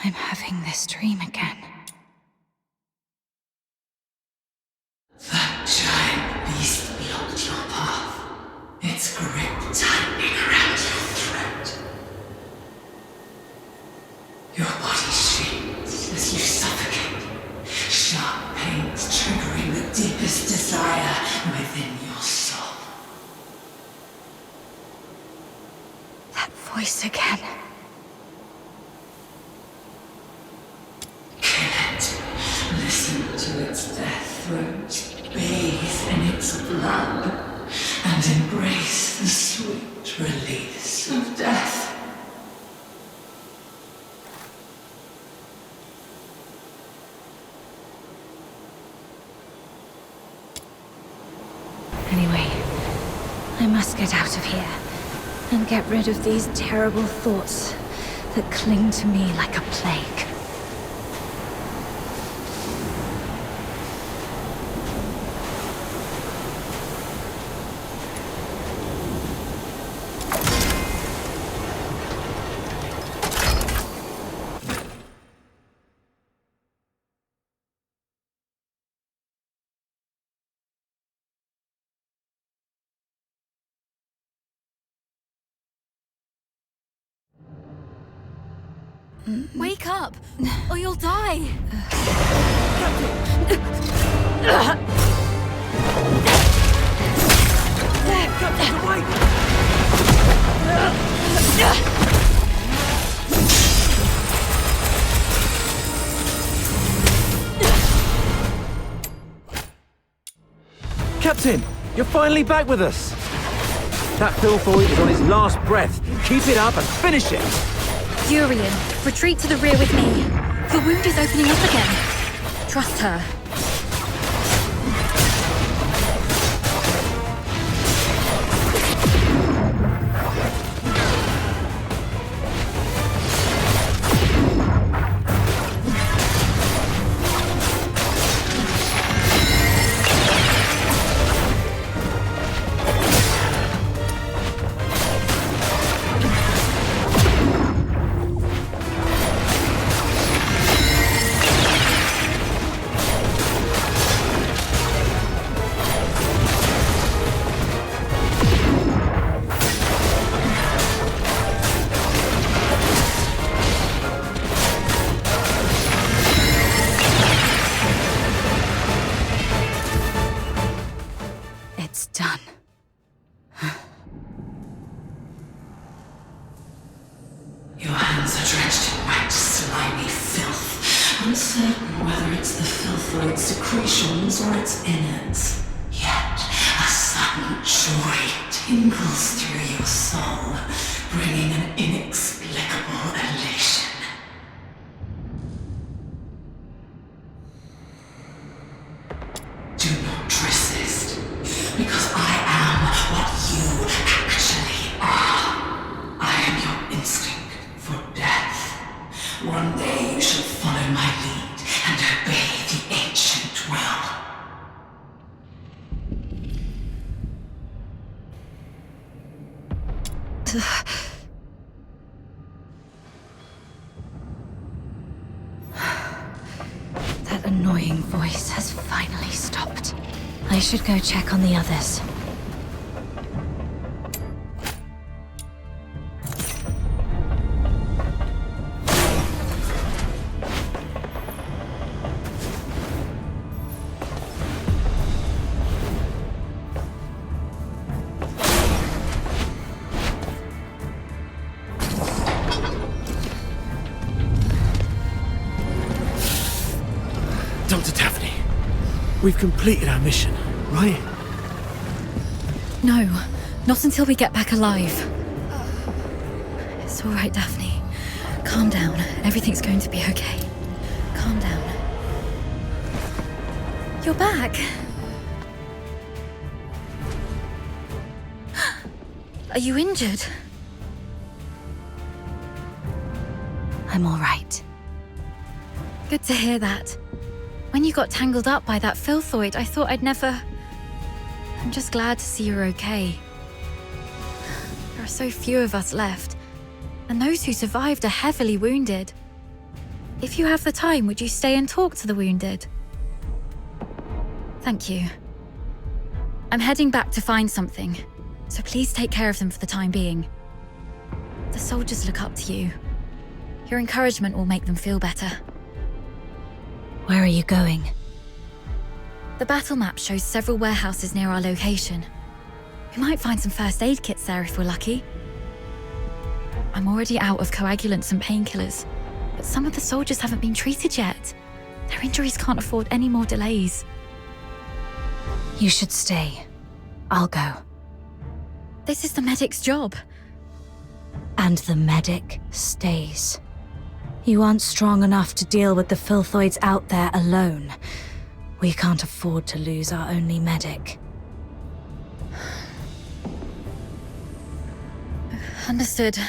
I'm having this dream again. That giant beast blocked your path. Its grip tightening around your throat. Your body shakes as you suffocate. Sharp pains triggering the deepest desire within your soul. That voice again. Listen to its death throat, bathe in its blood, and embrace the sweet release of death. Anyway, I must get out of here and get rid of these terrible thoughts that cling to me like a plague. Wake up, or you'll die! Captain, you're finally back with us! That Filfoy is on his last breath. Keep it up and finish it! Urian, retreat to the rear with me. The wound is opening up again. Trust her. It's done. Your hands are drenched in wet, slimy filth, uncertain whether it's the filth or its secretions or its innards. Yet, a sudden joy tingles through your soul, bringing an inexplicable elation. Do not resist, because I am what you actually are. I am your instinct for death. One day you shall follow my lead and obey the ancient will. That annoying voice has finally stopped. I should go check on the others. Dr. Daphne, we've completed our mission, right? No, not until we get back alive. It's all right, Daphne. Calm down. Everything's going to be okay. Calm down. You're back. Are you injured? I'm all right. Good to hear that. When you got tangled up by that filthoid, I thought I'd never... I'm just glad to see you're okay. There are so few of us left, and those who survived are heavily wounded. If you have the time, would you stay and talk to the wounded? Thank you. I'm heading back to find something, so please take care of them for the time being. The soldiers look up to you. Your encouragement will make them feel better. Where are you going? The battle map shows several warehouses near our location. We might find some first aid kits there if we're lucky. I'm already out of coagulants and painkillers, but some of the soldiers haven't been treated yet. Their injuries can't afford any more delays. You should stay. I'll go. This is the medic's job. And the medic stays. You aren't strong enough to deal with the filthoids out there alone. We can't afford to lose our only medic. Understood.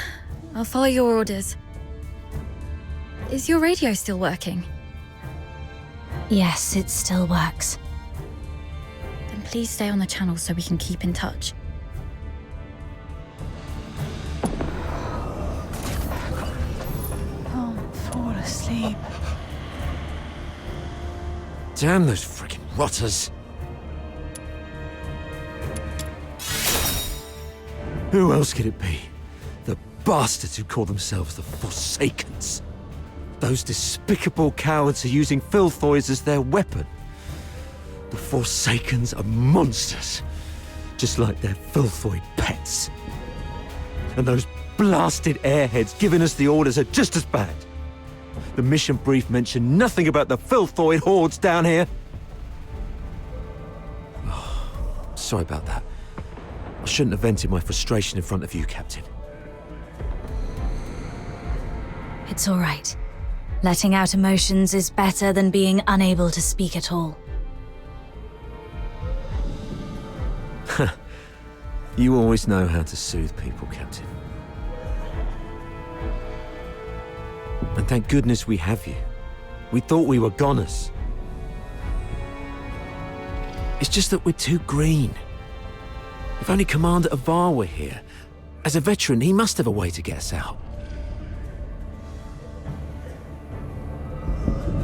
I'll follow your orders. Is your radio still working? Yes, it still works. Then please stay on the channel so we can keep in touch. Don't fall asleep. Damn those freaking rotters. Who else could it be? The bastards who call themselves the Forsakens. Those despicable cowards are using filthoids as their weapon. The Forsakens are monsters, just like their filthoid pets. And those blasted airheads giving us the orders are just as bad. The mission brief mentioned nothing about the filthoid hordes down here. Oh, sorry about that. I shouldn't have vented my frustration in front of you, Captain. It's all right. Letting out emotions is better than being unable to speak at all. You always know how to soothe people, Captain. And thank goodness we have you. We thought we were goners. It's just that we're too green. If only Commander Avar were here. As a veteran, he must have a way to get us out.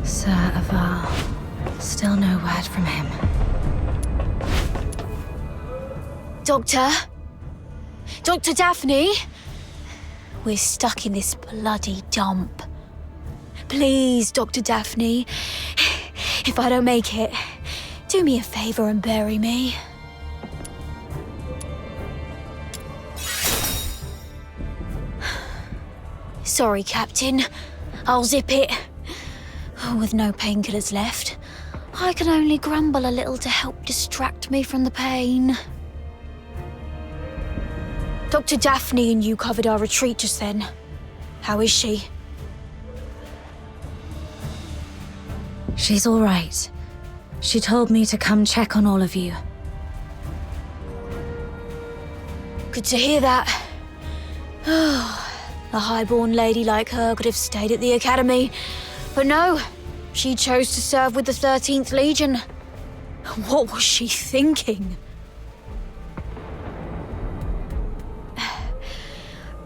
Sir Avar. Still no word from him. Doctor? Dr. Daphne? We're stuck in this bloody dump. Please, Dr. Daphne. If I don't make it, do me a favor and bury me. Sorry, Captain. I'll zip it. With no painkillers left, I can only grumble a little to help distract me from the pain. Dr. Daphne and you covered our retreat just then. How is she? She's all right. She told me to come check on all of you. Good to hear that. A highborn lady like her could have stayed at the academy. But no, she chose to serve with the 13th Legion. What was she thinking?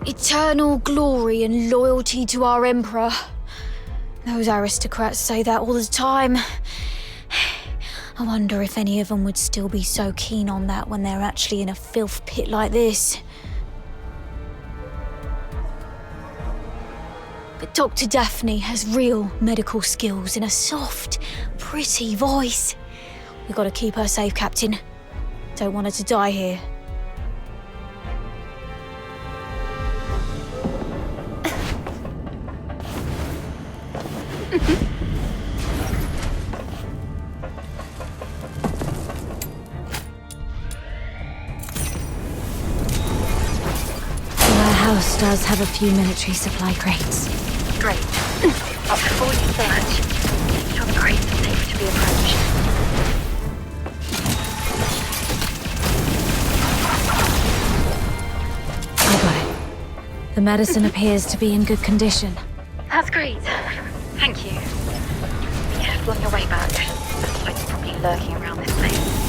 Eternal glory and loyalty to our Emperor. Those aristocrats say that all the time. I wonder if any of them would still be so keen on that when they're actually in a filth pit like this. But Dr. Daphne has real medical skills and a soft, pretty voice. We've got to keep her safe, Captain. Don't want her to die here. The warehouse does have a few military supply crates. Great. But before you search, make sure the crates are safe to be approached. The medicine appears to be in good condition. That's great. Thank you. Be careful on your way back. It's probably lurking around this place.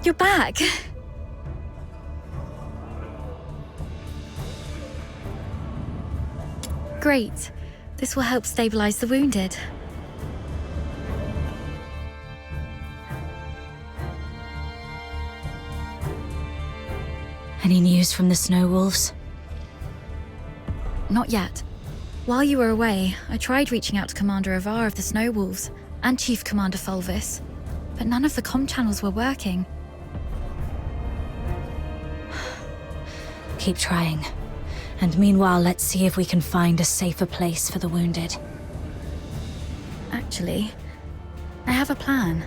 You're back. Great. This will help stabilize the wounded. Any news from the Snow Wolves? Not yet. While you were away, I tried reaching out to Commander Avar of the Snow Wolves and Chief Commander Fulvis, but none of the comm channels were working. Keep trying. And meanwhile, let's see if we can find a safer place for the wounded. Actually, I have a plan.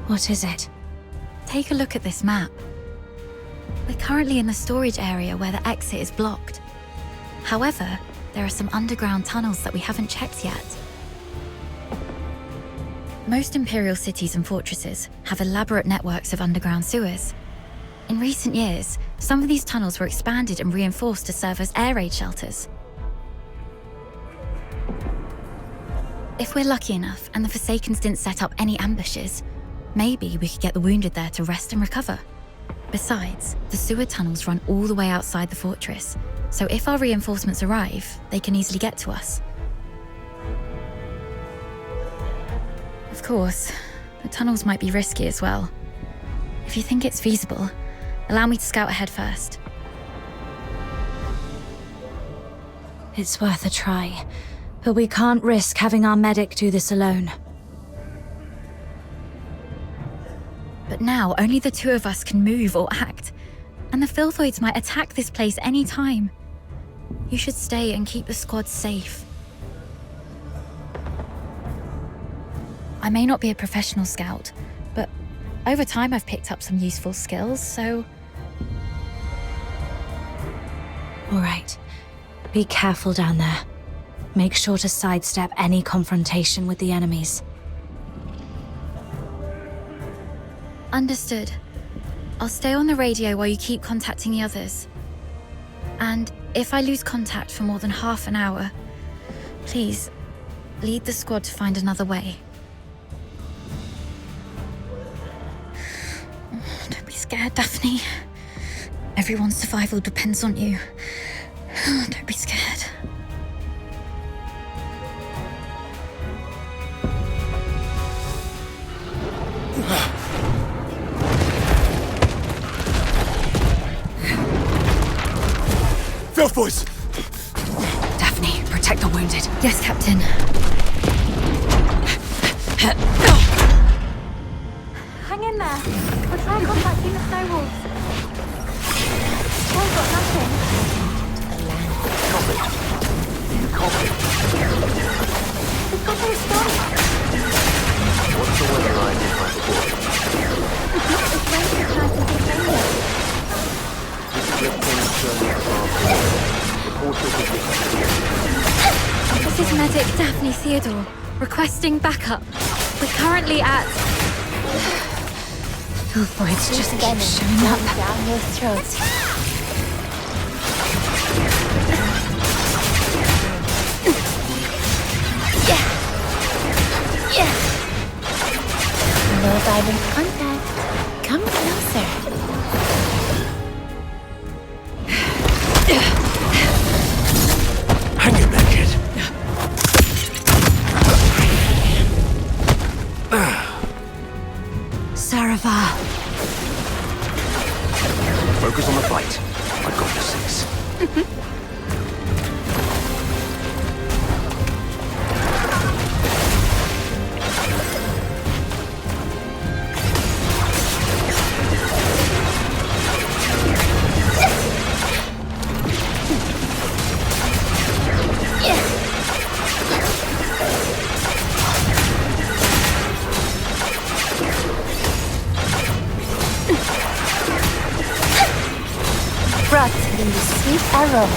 What is it? Take a look at this map. We're currently in the storage area where the exit is blocked. However, there are some underground tunnels that we haven't checked yet. Most Imperial cities and fortresses have elaborate networks of underground sewers. In recent years, some of these tunnels were expanded and reinforced to serve as air raid shelters. If we're lucky enough and the Forsakens didn't set up any ambushes, maybe we could get the wounded there to rest and recover. Besides, the sewer tunnels run all the way outside the fortress, so if our reinforcements arrive, they can easily get to us. Of course, the tunnels might be risky as well. If you think it's feasible, allow me to scout ahead first. It's worth a try, but we can't risk having our medic do this alone. But now, only the two of us can move or act, and the Filthoids might attack this place any time. You should stay and keep the squad safe. I may not be a professional scout, but over time I've picked up some useful skills, so... All right. Be careful down there. Make sure to sidestep any confrontation with the enemies. Understood. I'll stay on the radio while you keep contacting the others. And if I lose contact for more than half an hour, please, lead the squad to find another way. Don't be scared, Daphne. Everyone's survival depends on you. Don't be scared. Filthoids! Daphne, protect the wounded. Yes, Captain. Hang in there. We'll try contacting the Snow Wolves. I've got nothing. Copy. We've got to respond. What's the weather like in my report? It's raining tonight and it's raining. This is Medic Daphne Theodore, requesting backup. We're currently at... filthoids just keep Venom showing going up. down your throat. No violent contact. Come closer. Hang in there, kid. Saravar. Focus on the fight. I've got the six. Brought in the sweet arrow.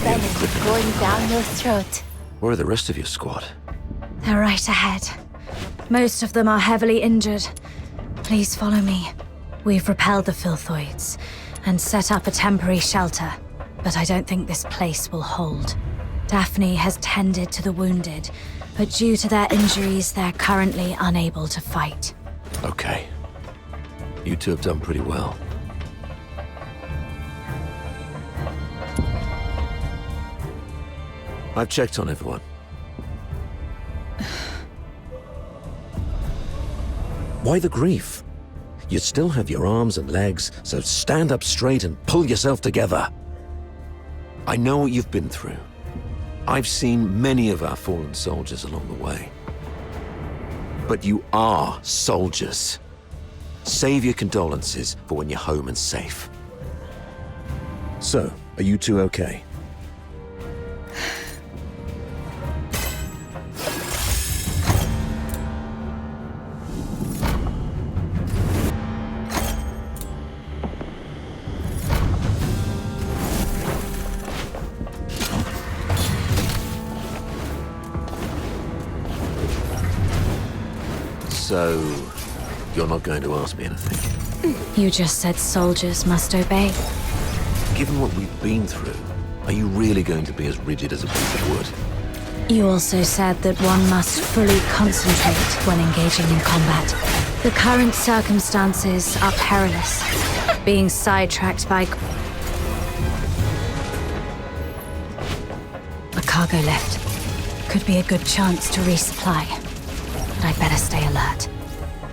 Venom going down your throat. Where are the rest of your squad? They're right ahead. Most of them are heavily injured. Please follow me. We've repelled the filthoids and set up a temporary shelter, but I don't think this place will hold. Daphne has tended to the wounded, but due to their injuries, they're currently unable to fight. Okay. You two have done pretty well. I've checked on everyone. Why the grief? You still have your arms and legs, so stand up straight and pull yourself together. I know what you've been through. I've seen many of our fallen soldiers along the way. But you are soldiers. Save your condolences for when you're home and safe. So, are you two okay? So, you're not going to ask me anything? You just said soldiers must obey. Given what we've been through, are you really going to be as rigid as a piece of wood? You also said that one must fully concentrate when engaging in combat. The current circumstances are perilous. Being sidetracked by a cargo lift could be a good chance to resupply. But I'd better stay alert.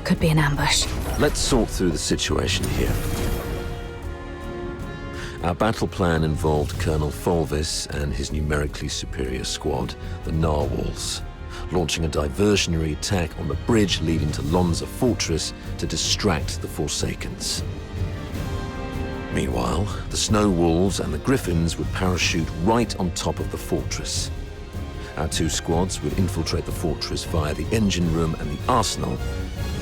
Could be an ambush. Let's sort through the situation here. Our battle plan involved Colonel Fulvis and his numerically superior squad, the Narwhals, launching a diversionary attack on the bridge leading to Lonza Fortress to distract the Forsakens. Meanwhile, the Snow Wolves and the Griffins would parachute right on top of the fortress. Our two squads would infiltrate the fortress via the engine room and the arsenal,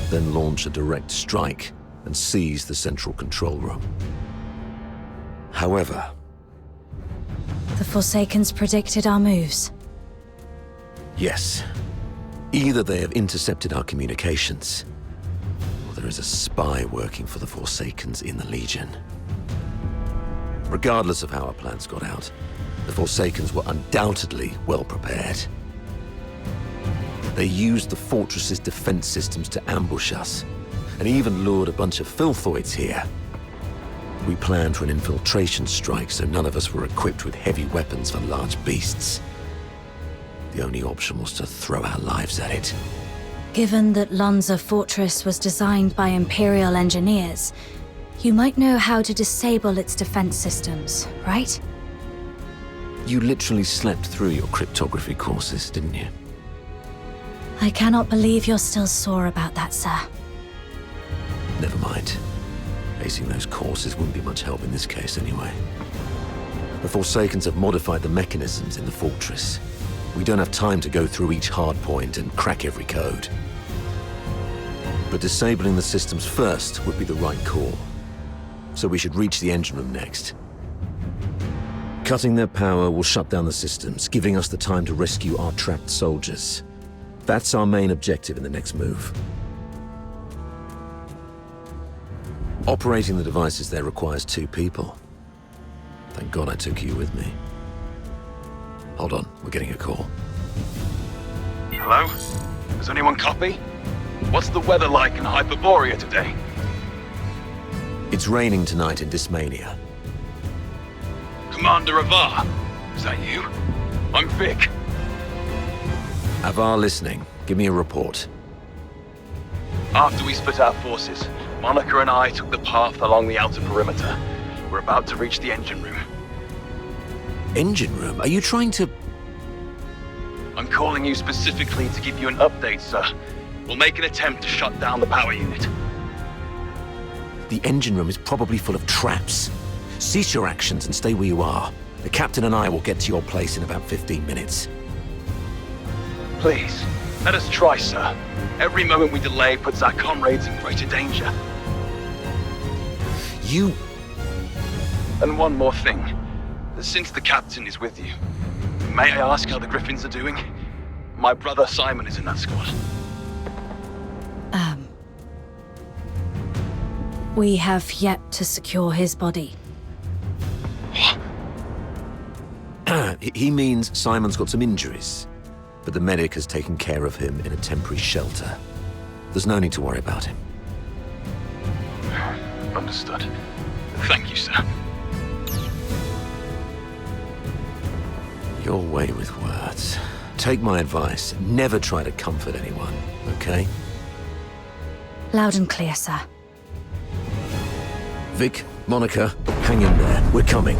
then launch a direct strike and seize the central control room. However, The Forsakens predicted our moves. yes, either they have intercepted our communications, or there is a spy working for the Forsakens in the Legion. Regardless of how our plans got out, the Forsakens were undoubtedly well prepared. They used the fortress's defense systems to ambush us, and even lured a bunch of filthoids here. We planned for an infiltration strike, so none of us were equipped with heavy weapons for large beasts. The only option was to throw our lives at it. Given that Lonza Fortress was designed by Imperial engineers, You might know how to disable its defense systems, right? You literally slept through your cryptography courses, didn't you? I cannot believe you're still sore about that, sir. Never mind. Acing those courses wouldn't be much help in this case anyway. The Forsakens have modified the mechanisms in the fortress. We don't have time to go through each hard point and crack every code. But disabling the systems first would be the right call. So we should reach the engine room next. Cutting their power will shut down the systems, giving us the time to rescue our trapped soldiers. That's our main objective in the next move. Operating the devices there requires 2 people. Thank God I took you with me. Hold on, we're getting a call. Hello? Does anyone copy? What's the weather like in Hyperborea today? It's raining tonight in Dysmania. Commander Avar, is that you? I'm Vic. Avar listening. Give me a report. After we split our forces, Monica and I took the path along the outer perimeter. We're about to reach the engine room. Engine room? Are you trying to... I'm calling you specifically to give you an update, sir. We'll make an attempt to shut down the power unit. The engine room is probably full of traps. Cease your actions and stay where you are. The captain and I will get to your place in about 15 minutes. Please, let us try, sir. Every moment we delay puts our comrades in greater danger. You... And one more thing. Since the captain is with you, may I ask how the Griffins are doing? My brother Simon is in that squad. We have yet to secure his body. He means Simon's got some injuries, but the medic has taken care of him in a temporary shelter. There's no need to worry about him. Understood. Thank you, sir. Your way with words. Take my advice. Never try to comfort anyone, okay? Loud and clear, sir. Vic, Monica, hang in there. We're coming.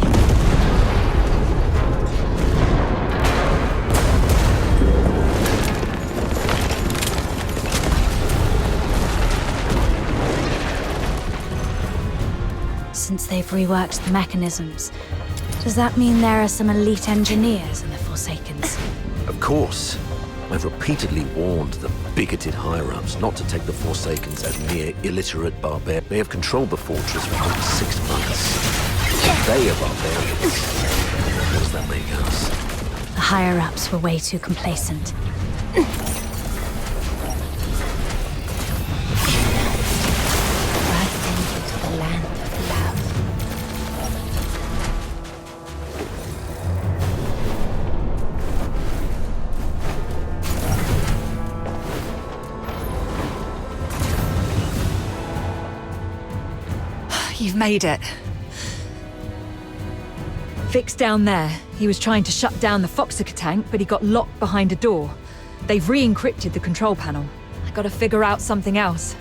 Since they've reworked the mechanisms, does that mean there are some elite engineers in the Forsakens? Of course. I've repeatedly warned the bigoted higher-ups not to take the Forsakens as mere illiterate barbarians. They have controlled the fortress for over 6 months. They are barbarians. What does that make us? The higher-ups were way too complacent. The land of love. You've made it. Vic's down there. He was trying to shut down the Foxica tank, but he got locked behind a door. They've re-encrypted the control panel. I gotta figure out something else.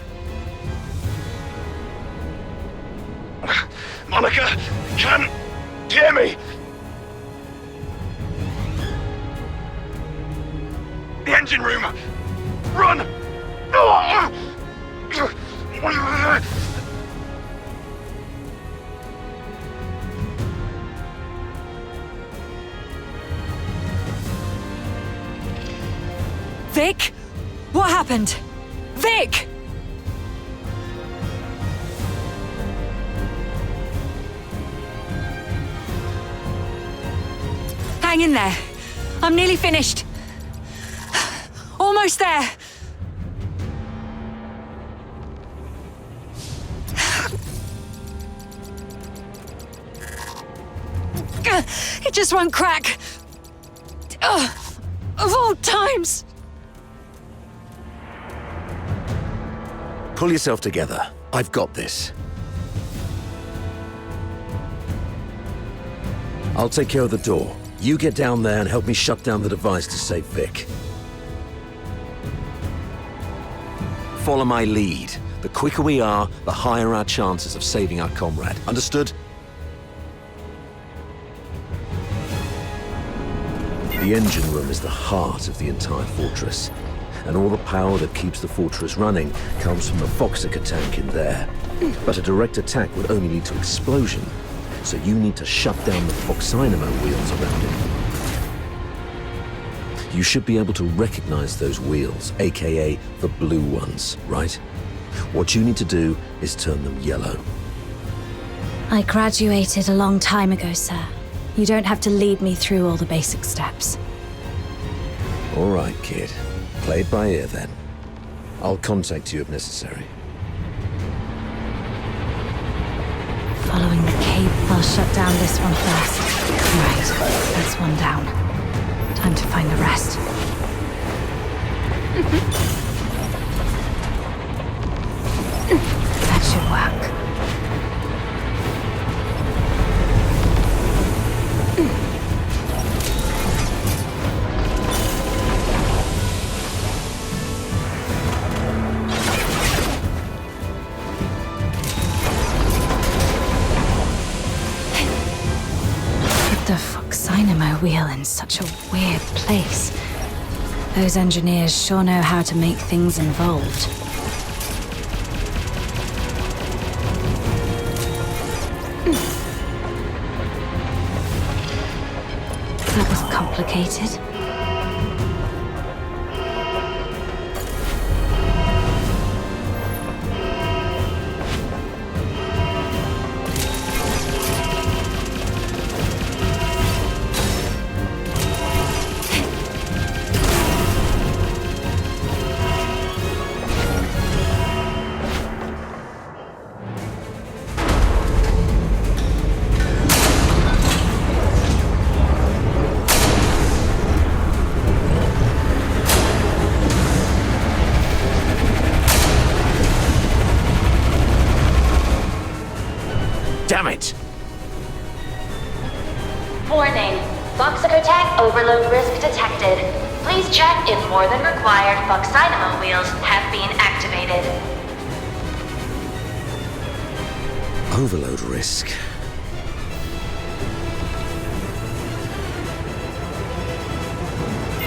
Monica, can hear me? The engine room! Run! Vic? What happened? Vic! Hang in there. I'm nearly finished. Almost there. It just won't crack. Of all times. Pull yourself together. I've got this. I'll take care of the door. You get down there and help me shut down the device to save Vic. Follow my lead. The quicker we are, the higher our chances of saving our comrade. Understood? The engine room is the heart of the entire fortress, and all the power that keeps the fortress running comes from the Foxica tank in there. But a direct attack would only lead to explosion, so you need to shut down the Foxynamo wheels around it. You should be able to recognize those wheels, aka the blue ones, right? What you need to do is turn them yellow. I graduated a long time ago, sir. You don't have to lead me through all the basic steps. All right, kid. Play it by ear, then. I'll contact you if necessary. Following the cape, I'll shut down this one first. Right, that's one down. Time to find the rest. That should work. The Foxynamo wheel in such a weird place. Those engineers sure know how to make things involved. That was complicated. Damn it! Warning. Foxica tank overload risk detected. Please check if more than required Foxynamo wheels have been activated. Overload risk.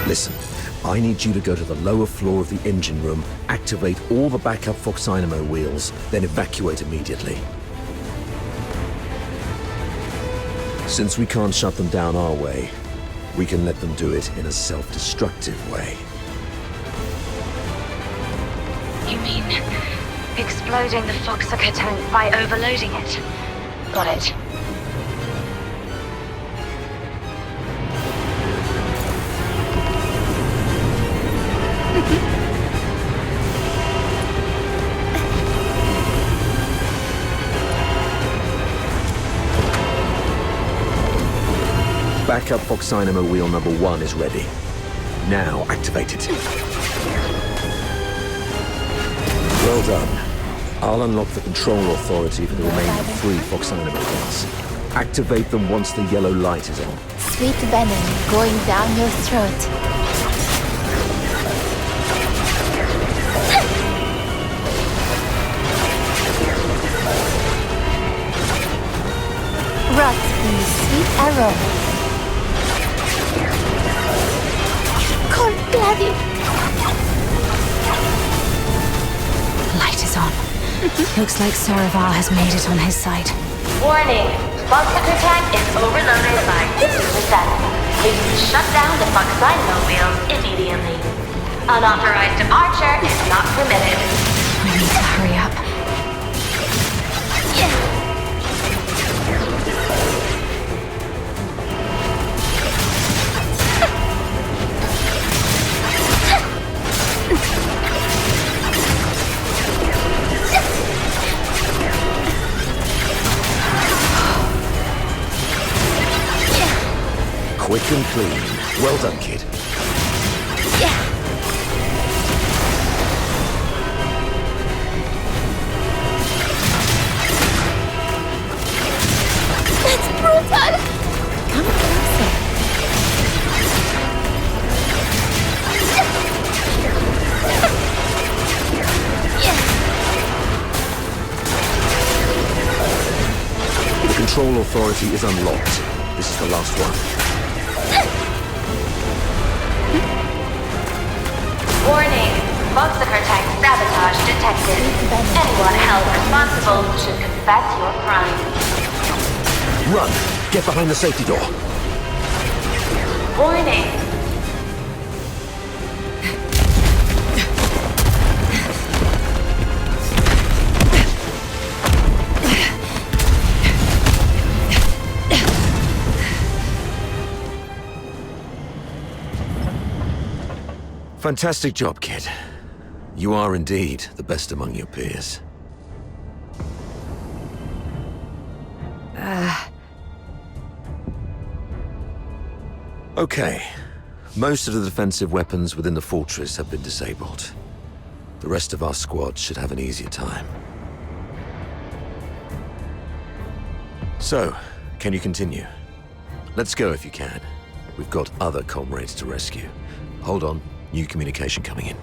Listen, I need you to go to the lower floor of the engine room, activate all the backup Foxynamo wheels, then evacuate immediately. Since we can't shut them down our way, we can let them do it in a self-destructive way. You mean exploding the Foxica tank by overloading it? Got it. Backup Foxynamo wheel number 1 is ready. Now activate it. Well done. I'll unlock the control authority for the remaining 3 Foxynamo wheels. Activate them once the yellow light is on. Sweet venom going down your throat. Rot in the sweet aroma. Cold-blooded. The light is on. Looks like Saravar has made it on his side. Warning. Foxica tank is overloaded by 50%. Please shut down the Foxynamo wheels immediately. Unauthorized departure is not permitted. We need to hurry up. Quick and clean. Well done, kid. That's brutal! Come closer. control authority is unlocked. This is the last one. Warning. Foxaker tank sabotage detected. Anyone held responsible should confess your crime. Run! Get behind the safety door. Warning. Fantastic job, kid. You are indeed the best among your peers. Okay. Most of the defensive weapons within the fortress have been disabled. The rest of our squad should have an easier time. So, can you continue? Let's go if you can. We've got other comrades to rescue. Hold on. New communication coming in.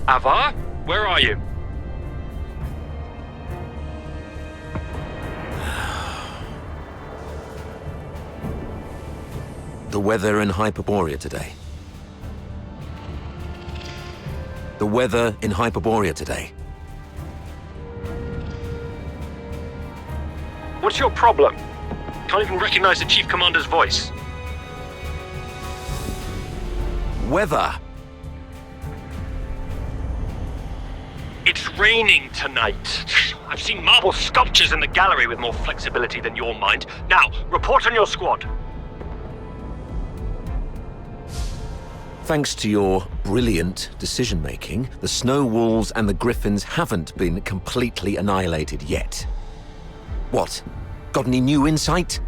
Avar? Where are you? The weather in Hyperborea today. The weather in Hyperborea today. What's your problem? Can't even recognize the Chief Commander's voice. Weather! It's raining tonight. I've seen marble sculptures in the gallery with more flexibility than your mind. Now, report on your squad. Thanks to your brilliant decision-making, the Snow Wolves and the Griffins haven't been completely annihilated yet. What? Got any new insight?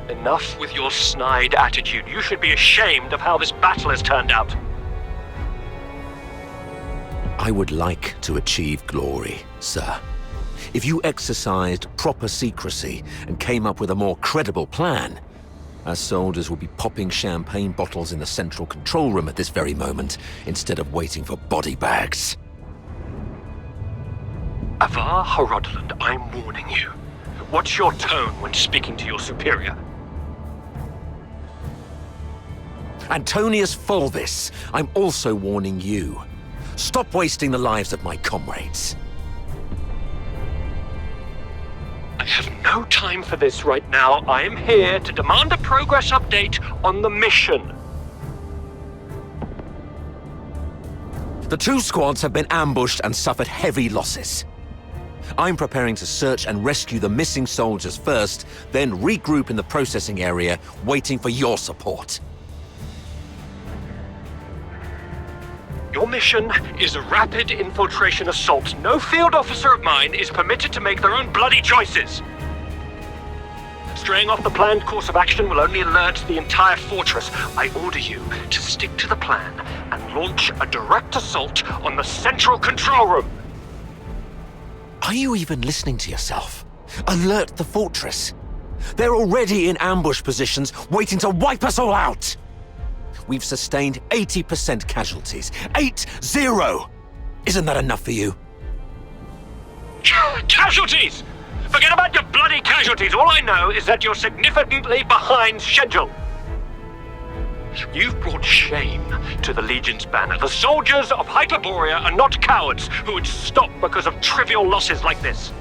Enough with your snide attitude. You should be ashamed of how this battle has turned out. I would like to achieve glory, sir. If you exercised proper secrecy and came up with a more credible plan, our soldiers would be popping champagne bottles in the central control room at this very moment, instead of waiting for body bags. Avar Horodland, I'm warning you. What's your tone when speaking to your superior? Antonius Fulvis, I'm also warning you. Stop wasting the lives of my comrades. I have no time for this right now. I am here to demand a progress update on the mission. The two squads have been ambushed and suffered heavy losses. I'm preparing to search and rescue the missing soldiers first, then regroup in the processing area, waiting for your support. Your mission is a rapid infiltration assault. No field officer of mine is permitted to make their own bloody choices. Straying off the planned course of action will only alert the entire fortress. I order you to stick to the plan and launch a direct assault on the central control room. Are you even listening to yourself? Alert the fortress. They're already in ambush positions, waiting to wipe us all out. We've sustained 80% casualties. 8-0! Isn't that enough for you? Casualties! Forget about your bloody casualties. All I know is that you're significantly behind schedule. You've brought shame to the Legion's banner. The soldiers of Hyperborea are not cowards who would stop because of trivial losses like this.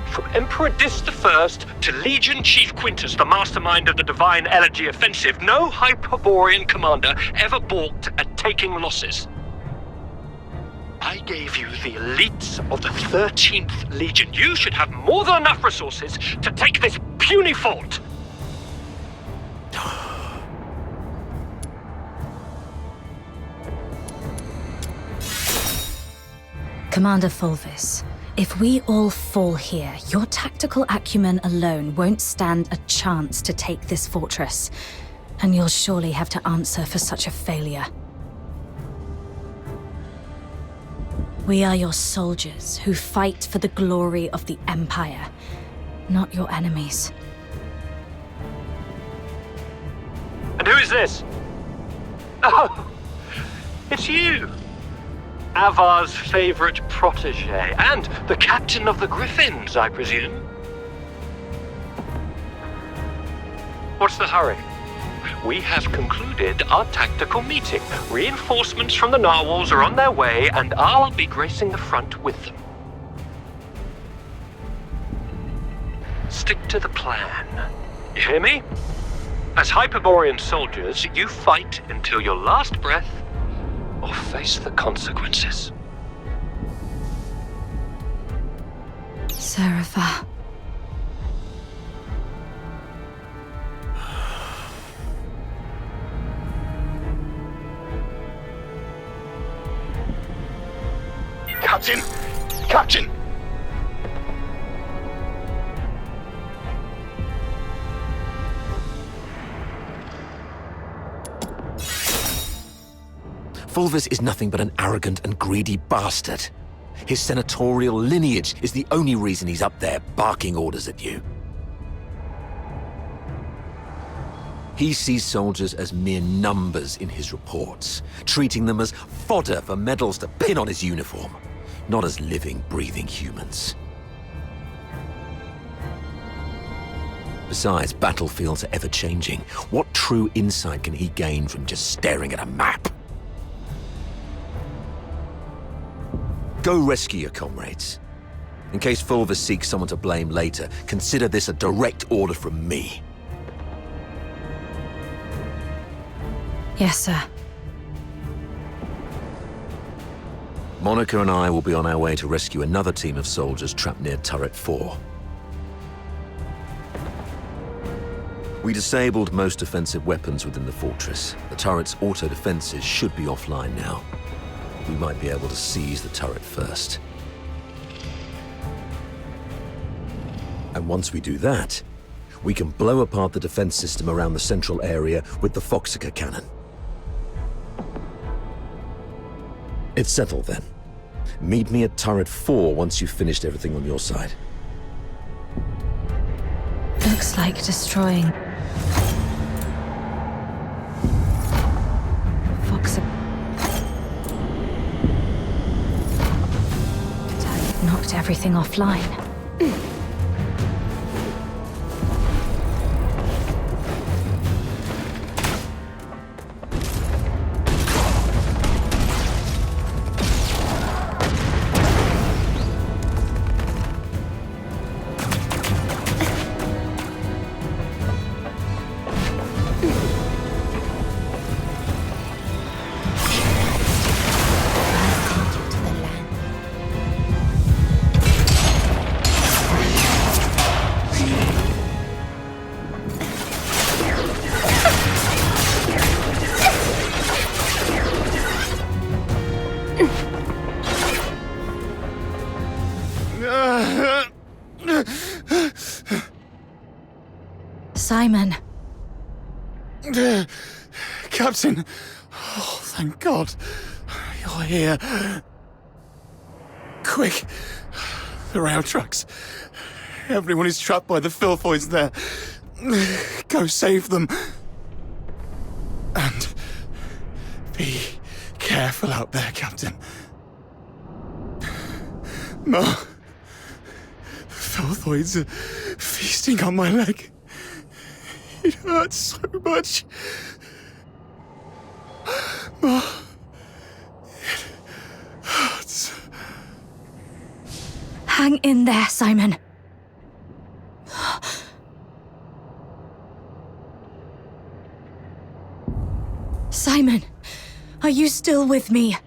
From Emperor Dis I to Legion Chief Quintus, the mastermind of the Divine Elegy Offensive, no Hyperborean commander ever balked at taking losses. I gave you the elites of the 13th Legion. You should have more than enough resources to take this puny fort. Commander Fulvis, if we all fall here, your tactical acumen alone won't stand a chance to take this fortress, and you'll surely have to answer for such a failure. We are your soldiers who fight for the glory of the Empire, not your enemies. this? Oh, it's you. Avar's favorite protege, and the captain of the Griffins, I presume. What's the hurry? We have concluded our tactical meeting. Reinforcements from the narwhals are on their way, and I'll be gracing the front with them. Stick to the plan. You hear me? As Hyperborean soldiers, you fight until your last breath, or face the consequences. Serapha. Captain! Captain! Fulvus is nothing but an arrogant and greedy bastard. His senatorial lineage is the only reason he's up there barking orders at you. He sees soldiers as mere numbers in his reports, treating them as fodder for medals to pin on his uniform, not as living, breathing humans. Besides, battlefields are ever-changing. What true insight can he gain from just staring at a map? Go rescue your comrades. In case Fulvus seeks someone to blame later, consider this a direct order from me. Yes, sir. Monica and I will be on our way to rescue another team of soldiers trapped near Turret 4. We disabled most defensive weapons within the fortress. The turret's auto-defenses should be offline now. We might be able to seize the turret first. And once we do that, we can blow apart the defense system around the central area with the Foxica cannon. It's settled then. Meet me at Turret 4 once you've finished everything on your side. Looks like destroying knocked everything offline. Simon. Captain! Oh, thank God. You're here. Quick! The rail trucks. Everyone is trapped by the filthoids there. Go save them. And be careful out there, Captain. No. The filthoids are feasting on my leg. It hurts so much. Ma, it hurts. Hang in there, Simon. Simon, are you still with me?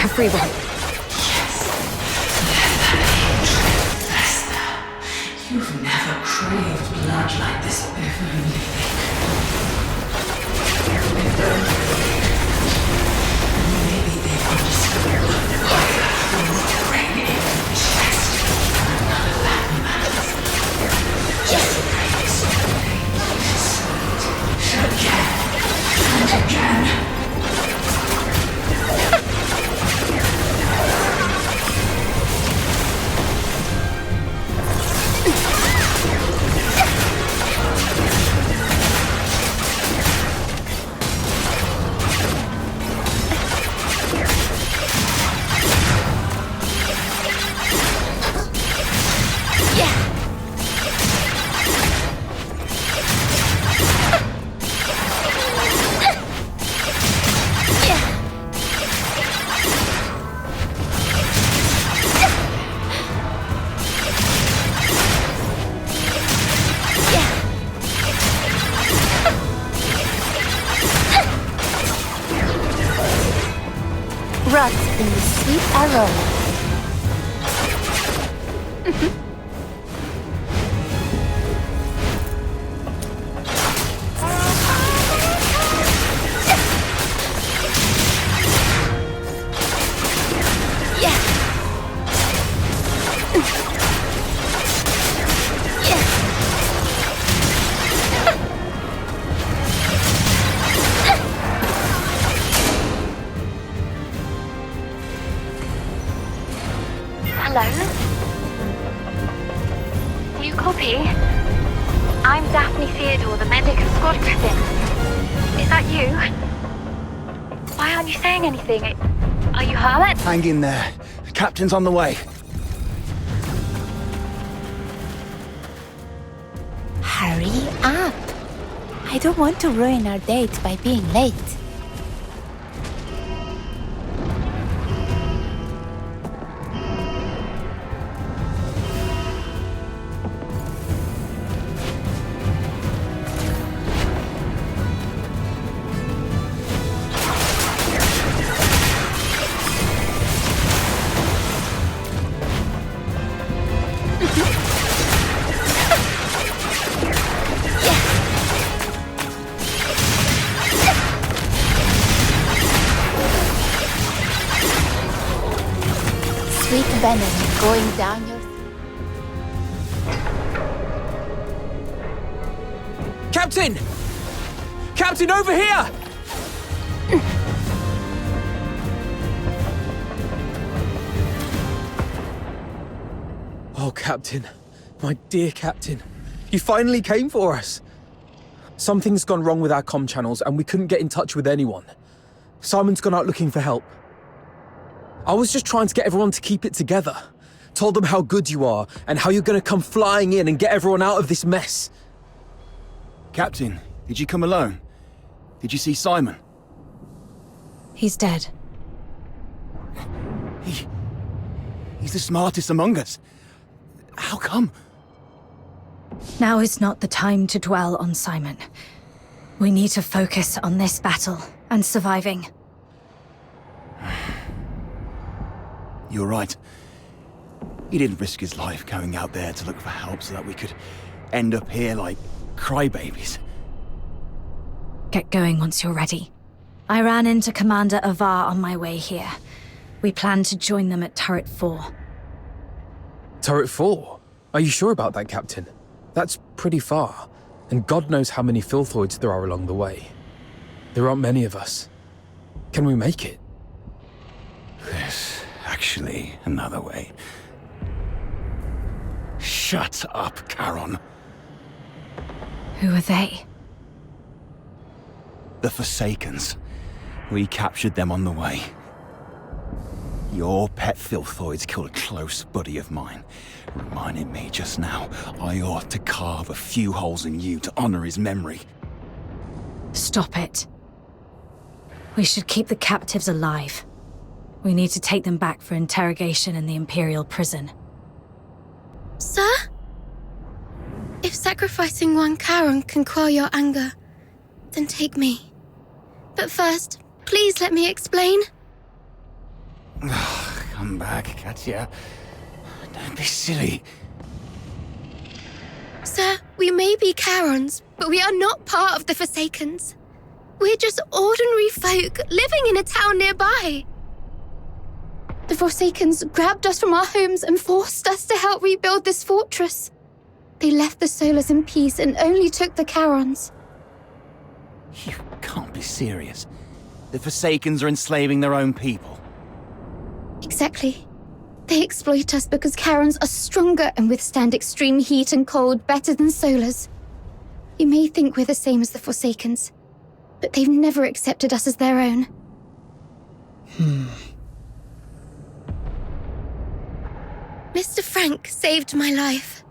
everyone. You've never craved blood like this before, only think. Maybe they've understood what the fire will bring in the chest. None of that matters. Just pray slowly, sweet, again and again. Rot in the sweet aroma. Hello? Do you copy? I'm Daphne Theodore, the medic of Squad Griffin. Is that you? Why aren't you saying anything? Are you hurt? Hang in there. The captain's on the way. Hurry up. I don't want to ruin our date by being late. Sweet venom going down your... Captain! Captain, over here! Oh, Captain. My dear Captain. You finally came for us. Something's gone wrong with our comm channels and we couldn't get in touch with anyone. Simon's gone out looking for help. I was just trying to get everyone to keep it together. Told them how good you are and how you're going to come flying in and get everyone out of this mess. Captain, did you come alone? Did you see Simon? He's dead. He's the smartest among us. How come? Now is not the time to dwell on Simon. We need to focus on this battle and surviving. You're right. He didn't risk his life going out there to look for help so that we could end up here like crybabies. Get going once you're ready. I ran into Commander Avar on my way here. We plan to join them at Turret 4. Turret 4? Are you sure about that, Captain? That's pretty far, and God knows how many filthoids there are along the way. There aren't many of us. Can we make it? There's actually another way. Shut up, Charon. Who are they? The Forsakens. We captured them on the way. Your pet filthoids killed a close buddy of mine. Reminded me just now I ought to carve a few holes in you to honor his memory. Stop it. We should keep the captives alive. We need to take them back for interrogation in the Imperial prison. Sir? If sacrificing one Charon can quell your anger, then take me. But first, please let me explain. Come back, Katya. Don't be silly. Sir, we may be Charons, but we are not part of the Forsakens. We're just ordinary folk living in a town nearby. The Forsakens grabbed us from our homes and forced us to help rebuild this fortress. They left the Solars in peace and only took the Charons. You can't be serious. The Forsakens are enslaving their own people. Exactly. They exploit us because Charons are stronger and withstand extreme heat and cold better than Solars. You may think we're the same as the Forsakens, but they've never accepted us as their own. Mr. Frank saved my life.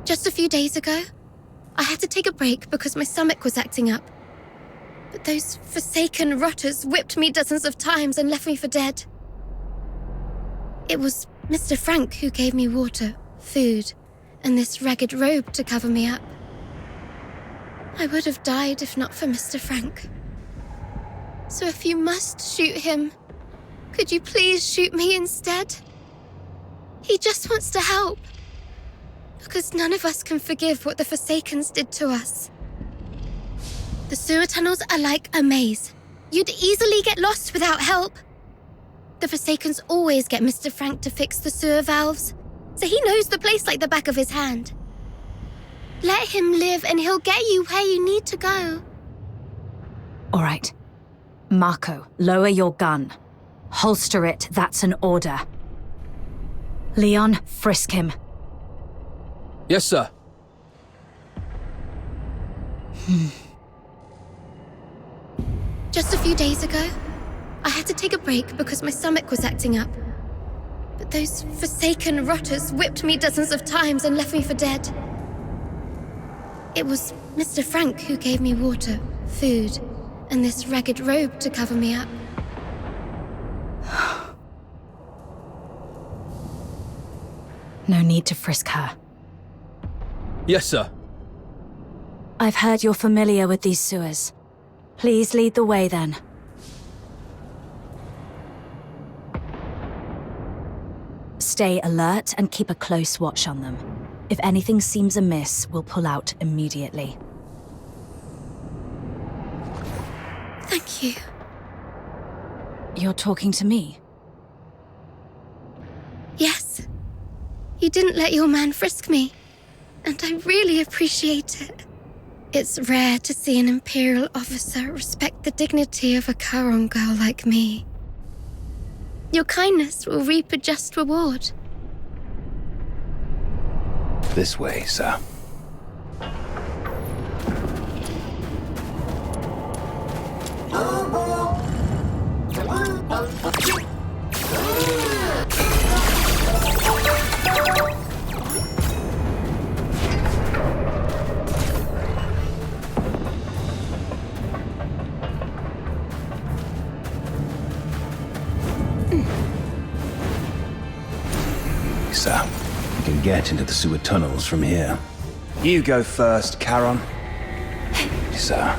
Just a few days ago, I had to take a break because my stomach was acting up. But those Forsaken rotters whipped me dozens of times and left me for dead. It was Mr. Frank who gave me water, food, and this ragged robe to cover me up. I would have died if not for Mr. Frank. So if you must shoot him, could you please shoot me instead? He just wants to help. Because none of us can forgive what the Forsakens did to us. The sewer tunnels are like a maze. You'd easily get lost without help. The Forsakens always get Mr. Frank to fix the sewer valves, so he knows the place like the back of his hand. Let him live and he'll get you where you need to go. All right. Marco, lower your gun. Holster it, that's an order. Leon, frisk him. Yes, sir. Just a few days ago, I had to take a break because my stomach was acting up. But those Forsaken rotters whipped me dozens of times and left me for dead. It was Mr. Frank who gave me water, food, and this ragged robe to cover me up. No need to frisk her. Yes, sir. I've heard you're familiar with these sewers. Please lead the way then. Stay alert and keep a close watch on them. If anything seems amiss, we'll pull out immediately. Thank you. You're talking to me? Yes. You didn't let your man frisk me, and I really appreciate it. It's rare to see an Imperial officer respect the dignity of a Charon girl like me. Your kindness will reap a just reward. This way, sir. Sir, you can get into the sewer tunnels from here. You go first, Charon. Sir.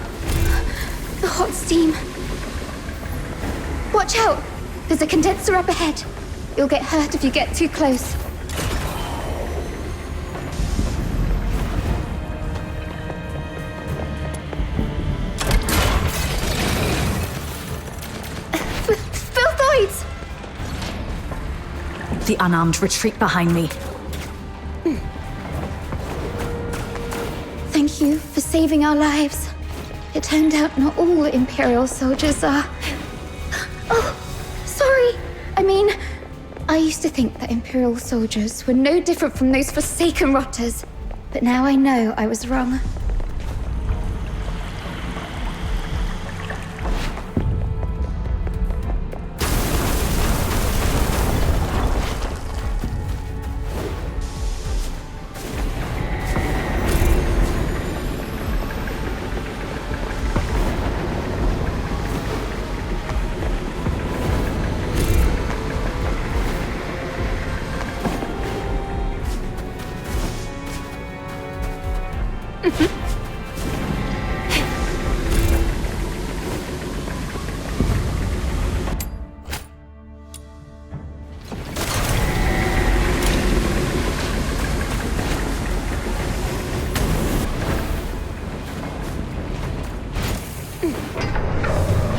The hot steam. Watch out! There's a condenser up ahead. You'll get hurt if you get too close. Filthoids! The unarmed retreat behind me. Thank you for saving our lives. It turned out not all Imperial soldiers are... Oh, sorry. I used to think that Imperial soldiers were no different from those Forsaken rotters. But now I know I was wrong.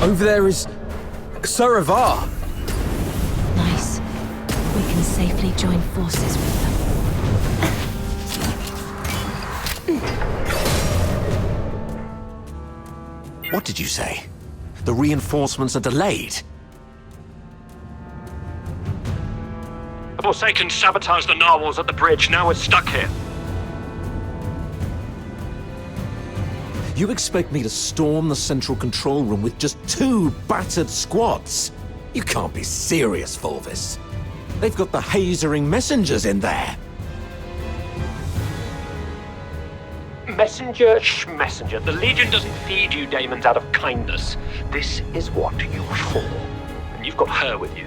Over there is... Saravar! Nice. We can safely join forces with them. What did you say? The reinforcements are delayed? The Forsaken sabotaged the narwhals at the bridge. Now we're stuck here. You expect me to storm the central control room with just 2 battered squads? You can't be serious, Fulvis. They've got the hazering messengers in there. Messenger schmessenger. The Legion doesn't feed you daemons out of kindness. This is what you're for. And you've got her with you.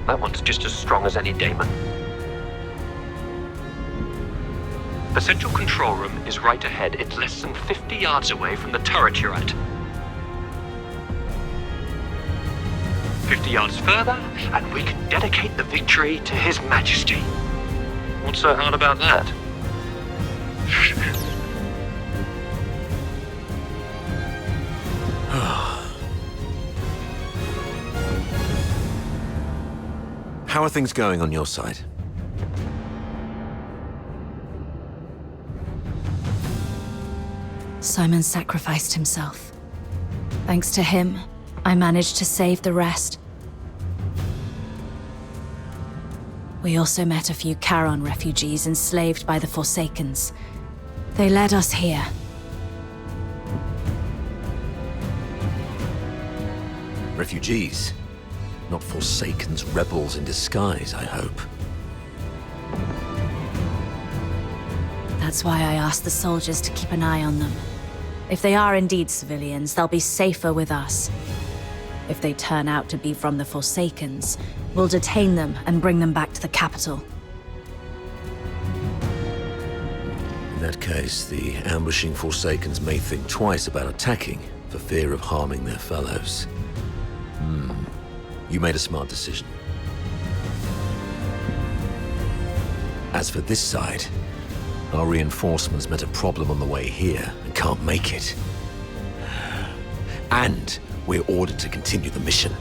That one's just as strong as any daemon. The central control room is right ahead. It's less than 50 yards away from the turret you're at. 50 yards further, and we can dedicate the victory to His Majesty. What's so hard about that? How are things going on your side? Simon sacrificed himself. Thanks to him, I managed to save the rest. We also met a few Charon refugees enslaved by the Forsakens. They led us here. Refugees? Not Forsakens rebels in disguise, I hope. That's why I asked the soldiers to keep an eye on them. If they are indeed civilians, they'll be safer with us. If they turn out to be from the Forsakens, we'll detain them and bring them back to the capital. In that case, the ambushing Forsakens may think twice about attacking for fear of harming their fellows. You made a smart decision. As for this side, our reinforcements met a problem on the way here and can't make it. And we're ordered to continue the mission.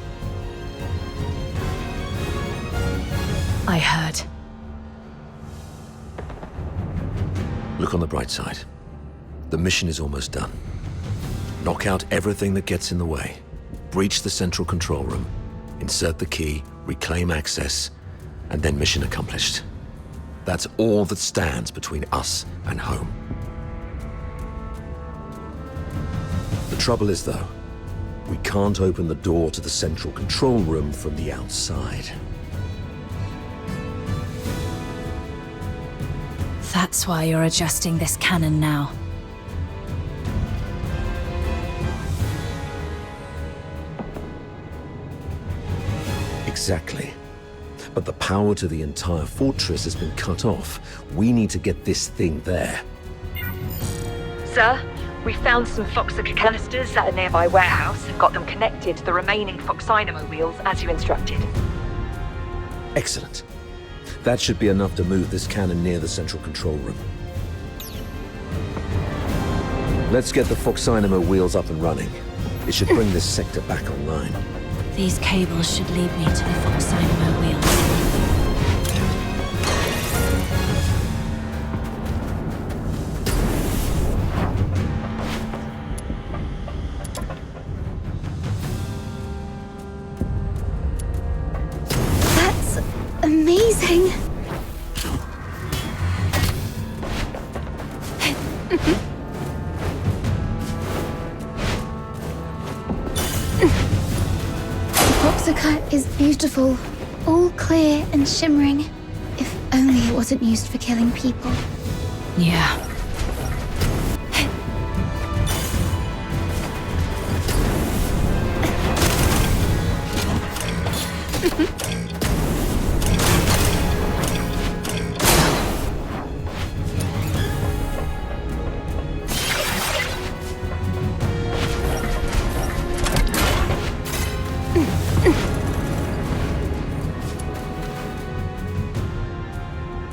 I heard. Look on the bright side. The mission is almost done. Knock out everything that gets in the way. Breach the central control room. Insert the key, reclaim access, and then mission accomplished. That's all that stands between us and home. The trouble is, though, we can't open the door to the central control room from the outside. That's why you're adjusting this cannon now. Exactly. But the power to the entire fortress has been cut off. We need to get this thing there. Sir, we found some Foxica canisters at a nearby warehouse and got them connected to the remaining Foxynamo wheels as you instructed. Excellent. That should be enough to move this cannon near the central control room. Let's get the Foxynamo wheels up and running. It should bring this sector back online. These cables should lead me to the Foxynamo wheels. That's amazing. Foxica is beautiful, all clear and shimmering. If only it wasn't used for killing people. Yeah.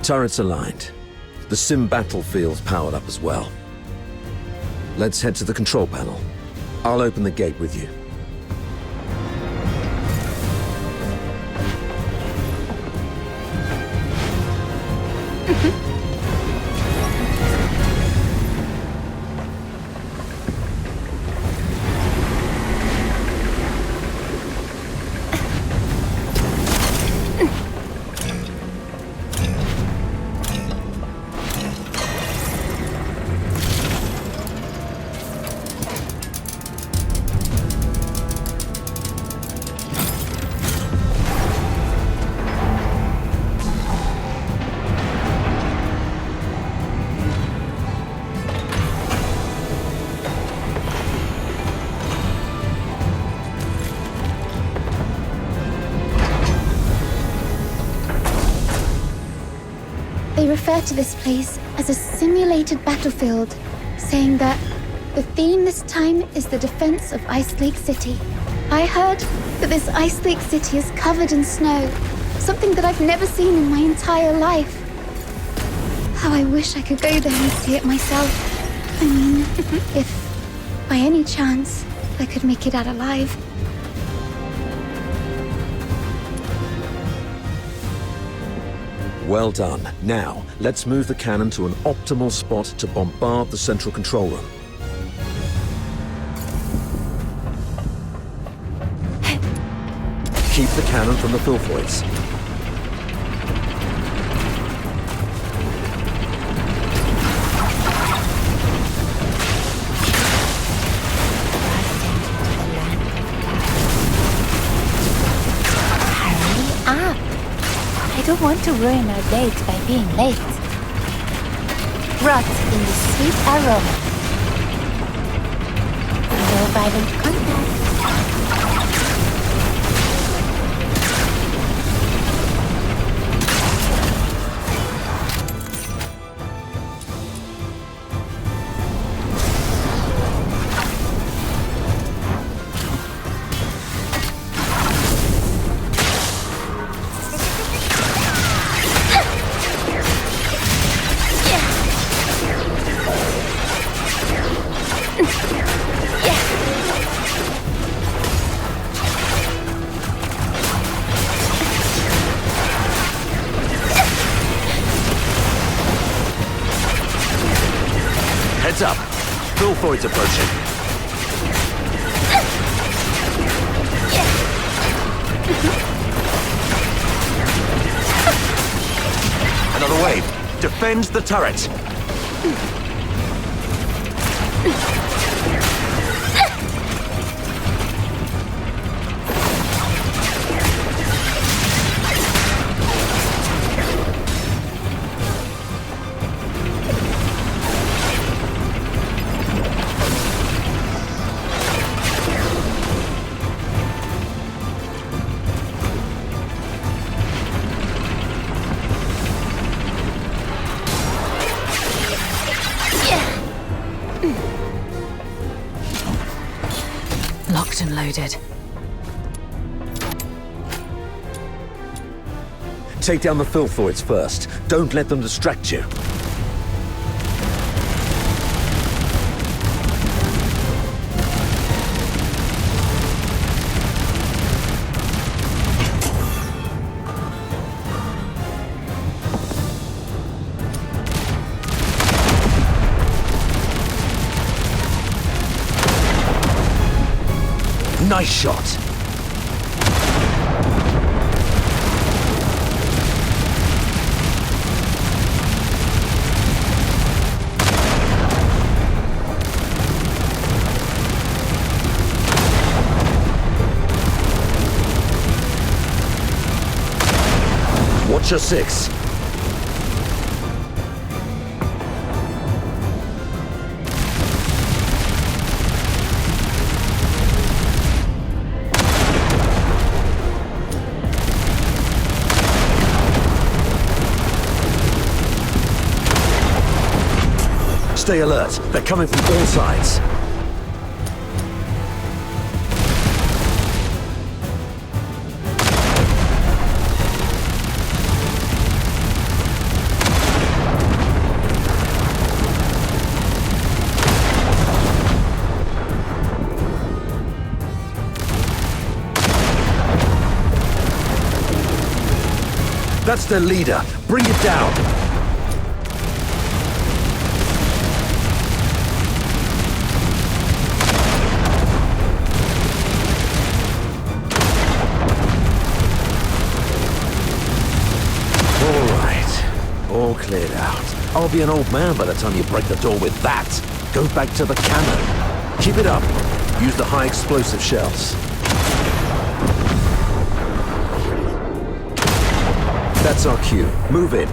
Turrets aligned. The sim battlefield's powered up as well. Let's head to the control panel. I'll open the gate with you. They refer to this place as a simulated battlefield, saying that the theme this time is the defense of Ice Lake City. I heard that this Ice Lake City is covered in snow, something that I've never seen in my entire life. How I wish I could go there and see it myself. I mean, if by any chance I could make it out alive. Well done. Now, let's move the cannon to an optimal spot to bombard the central control room. Keep the cannon from the filthoids. I don't want to ruin our date by being late. Rot in the sweet aroma. No violent contact. Heads up! Filthoids approaching. Another wave. Defends the turret. Locked and loaded. Take down the filthoids first. Don't let them distract you. Nice shot. Watch your six. Stay alert. They're coming from all sides. That's their leader. Bring it down. All cleared out. I'll be an old man by the time you break the door with that. Go back to the cannon. Keep it up. Use the high explosive shells. That's our cue. Move in.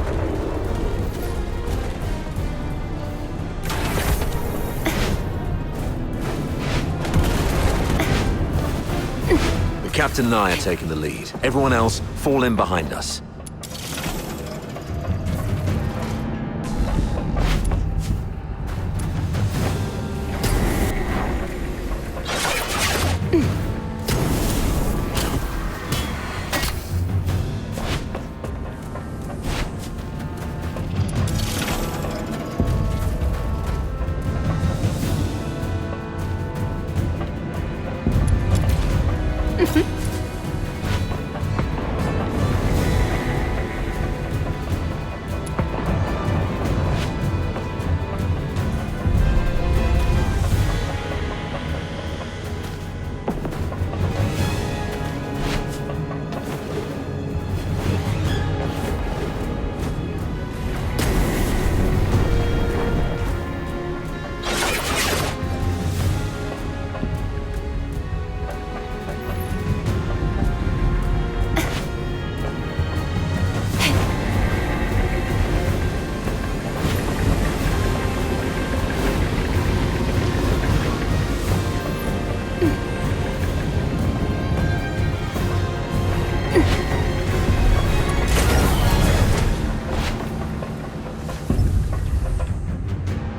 The captain and I are taking the lead. Everyone else, fall in behind us.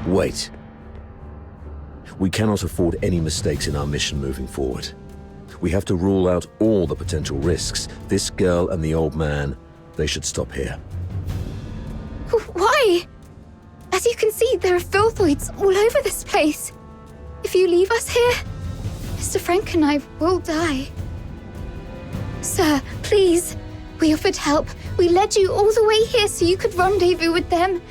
Wait. We cannot afford any mistakes in our mission moving forward. We have to rule out all the potential risks. This girl and the old man, they should stop here. Why? As you can see, there are filthoids all over this place. If you leave us here, Mr. Frank and I will die. Sir, please. We offered help. We led you all the way here so you could rendezvous with them.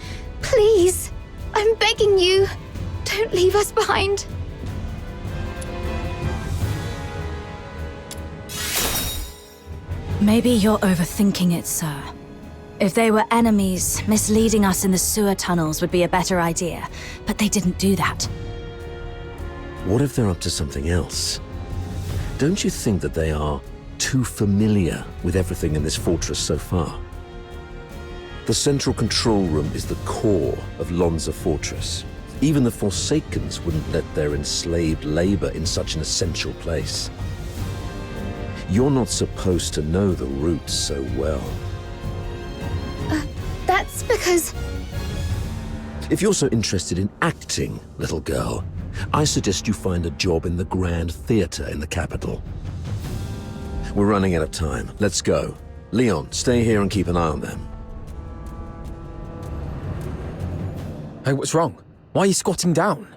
Please. I'm begging you. Don't leave us behind. Maybe you're overthinking it, sir. If they were enemies, misleading us in the sewer tunnels would be a better idea. But they didn't do that. What if they're up to something else? Don't you think that they are too familiar with everything in this fortress so far? The central control room is the core of Lonza Fortress. Even the Forsakens wouldn't let their enslaved labor in such an essential place. You're not supposed to know the routes so well. That's because... If you're so interested in acting, little girl, I suggest you find a job in the Grand Theatre in the capital. We're running out of time. Let's go. Leon, stay here and keep an eye on them. Hey, what's wrong? Why are you squatting down?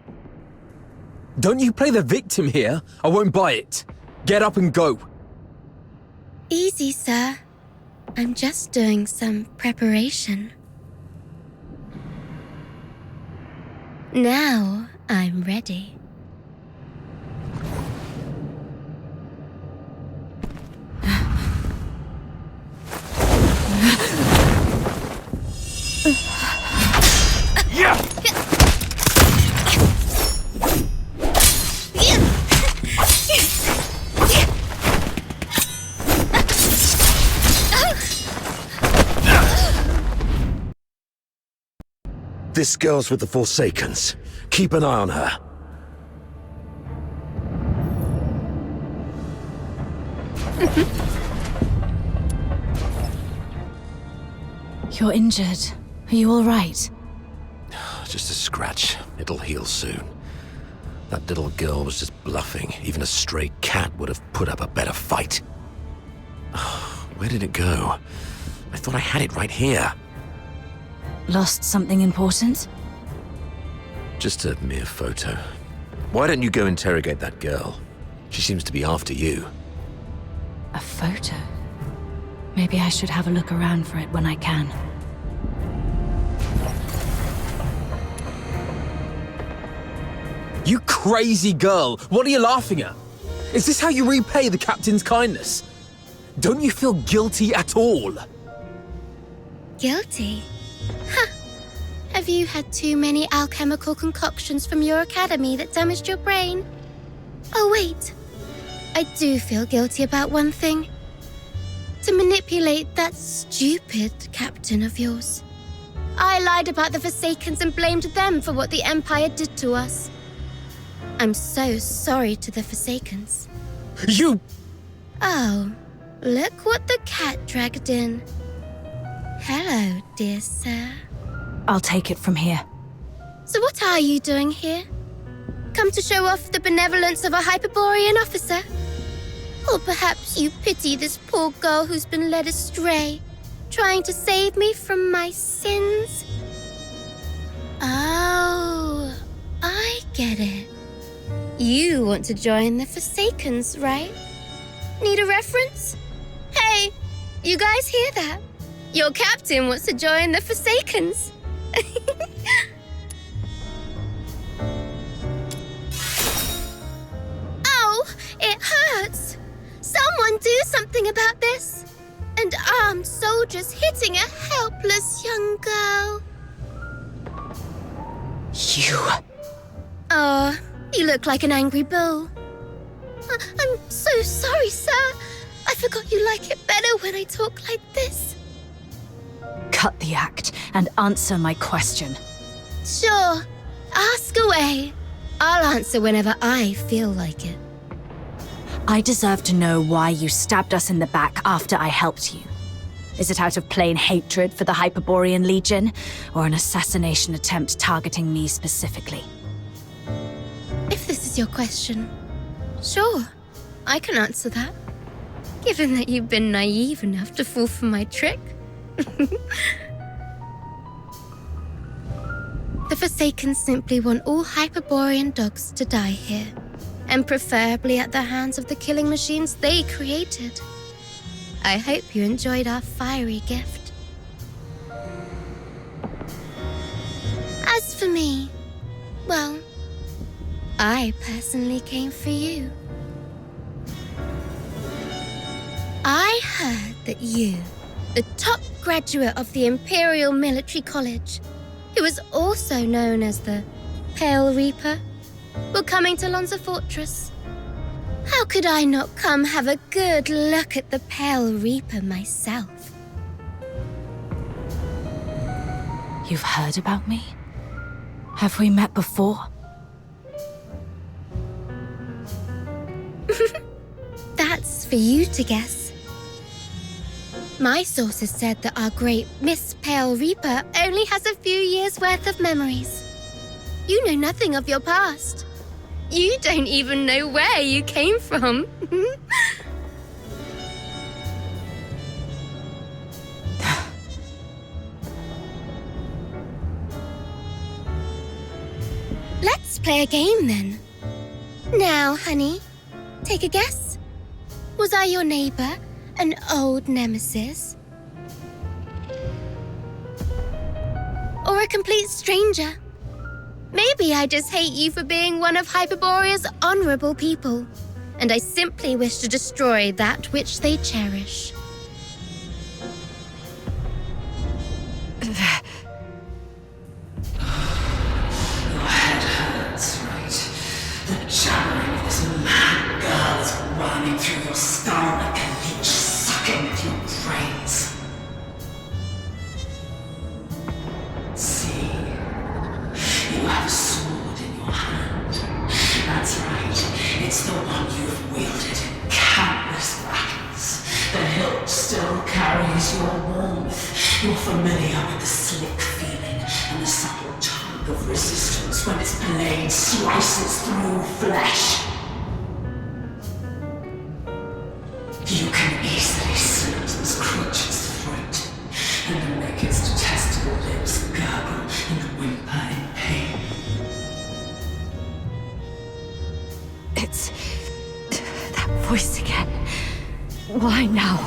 Don't you play the victim here? I won't buy it. Get up and go. Easy, sir. I'm just doing some preparation. Now I'm ready. Yeah! This girl's with the Forsakens. Keep an eye on her. You're injured. Are you all right? Just a scratch. It'll heal soon. That little girl was just bluffing. Even a stray cat would have put up a better fight. Where did it go? I thought I had it right here. Lost something important? Just a mere photo. Why don't you go interrogate that girl? She seems to be after you. A photo? Maybe I should have a look around for it when I can. You crazy girl! What are you laughing at? Is this how you repay the captain's kindness? Don't you feel guilty at all? Guilty? Huh. Have you had too many alchemical concoctions from your academy that damaged your brain? Oh, wait. I do feel guilty about one thing. To manipulate that stupid captain of yours. I lied about the Forsakens and blamed them for what the Empire did to us. I'm so sorry to the Forsakens. You... Oh, look what the cat dragged in. Hello, dear sir. I'll take it from here. So what are you doing here? Come to show off the benevolence of a Hyperborean officer? Or perhaps you pity this poor girl who's been led astray, trying to save me from my sins? Oh, I get it. You want to join the Forsakens, right? Need a reference? Hey, you guys hear that? Your captain wants to join the Forsakens. Oh, it hurts. Someone do something about this. And armed soldiers hitting a helpless young girl. You... Oh, you look like an angry bull. I'm so sorry, sir. I forgot you like it better when I talk like this. Cut the act and answer my question. Sure, ask away. I'll answer whenever I feel like it. I deserve to know why you stabbed us in the back after I helped you. Is it out of plain hatred for the Hyperborean Legion, or an assassination attempt targeting me specifically? If this is your question, sure, I can answer that. Given that you've been naive enough to fall for my trick. The Forsaken simply want all Hyperborean dogs to die here, and preferably at the hands of the killing machines they created. I hope you enjoyed our fiery gift. As for me, well, I personally came for you. I heard that you, the top graduate of the Imperial Military College, who was also known as the Pale Reaper, were coming to Lonza Fortress. How could I not come have a good look at the Pale Reaper myself? You've heard about me? Have we met before? That's for you to guess. My sources said that our great Miss Pale Reaper only has a few years' worth of memories. You know nothing of your past. You don't even know where you came from. Let's play a game then. Now, honey, take a guess. Was I your neighbor, an old nemesis? Or a complete stranger? Maybe I just hate you for being one of Hyperborea's honorable people, and I simply wish to destroy that which they cherish. Your head hurts, right? The jabbering of this mad girl is running through your skull like a leech sucking at your brains. See, you have a sword in your hand. That's right, it's the one you've wielded in countless battles. The hilt still carries your warmth. You're familiar with the slick feeling and the subtle tug of resistance when its blade slices through flesh. You can easily slit this creature's throat and then make its detestable lips gurgle and whimper in pain. It's... that voice again. Why now?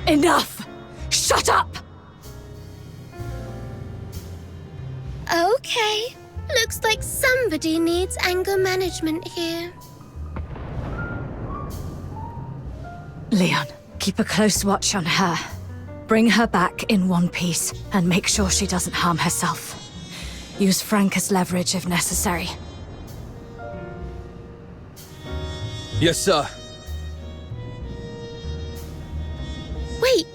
Enough! Shut up! Okay, Looks like somebody needs anger management here. Leon, keep a close watch on her. Bring her back in one piece and make sure she doesn't harm herself. Use Frank as leverage if necessary. Yes, sir. Wait!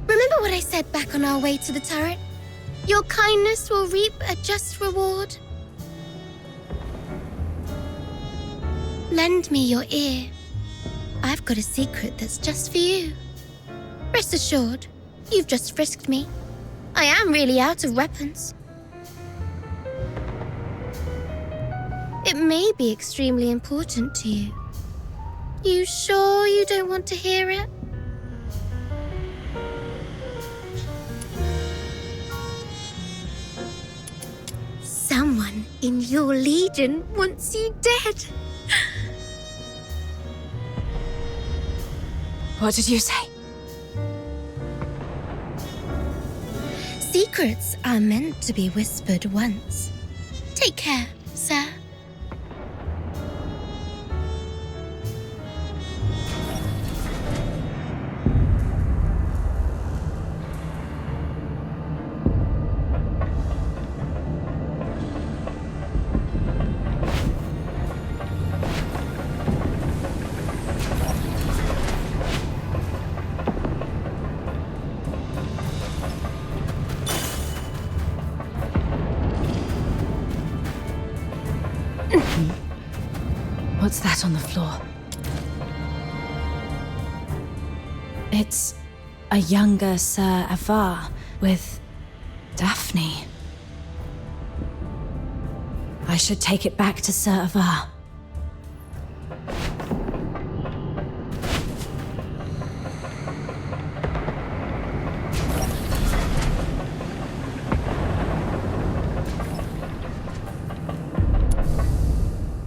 Remember what I said back on our way to the turret? Your kindness will reap a just reward. Lend me your ear. I've got a secret that's just for you. Rest assured, you've just frisked me. I am really out of weapons. It may be extremely important to you. You sure you don't want to hear it? Someone in your legion wants you dead. What did you say? Secrets are meant to be whispered once. Take care, sir. What's that on the floor? It's a younger Sir Avar with Daphne. I should take it back to Sir Avar.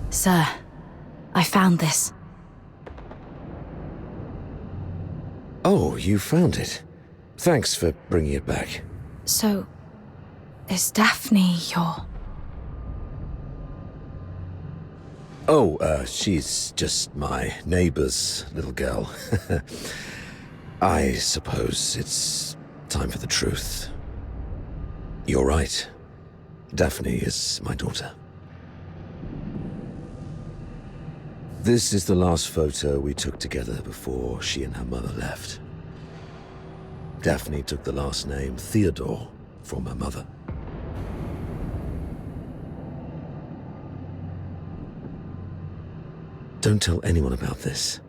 Sir, I found this. Oh, you found it. Thanks for bringing it back. So, is Daphne your... Oh, she's just my neighbor's little girl. I suppose it's time for the truth. You're right. Daphne is my daughter. This is the last photo we took together before she and her mother left. Daphne took the last name Theodore from her mother. Don't tell anyone about this.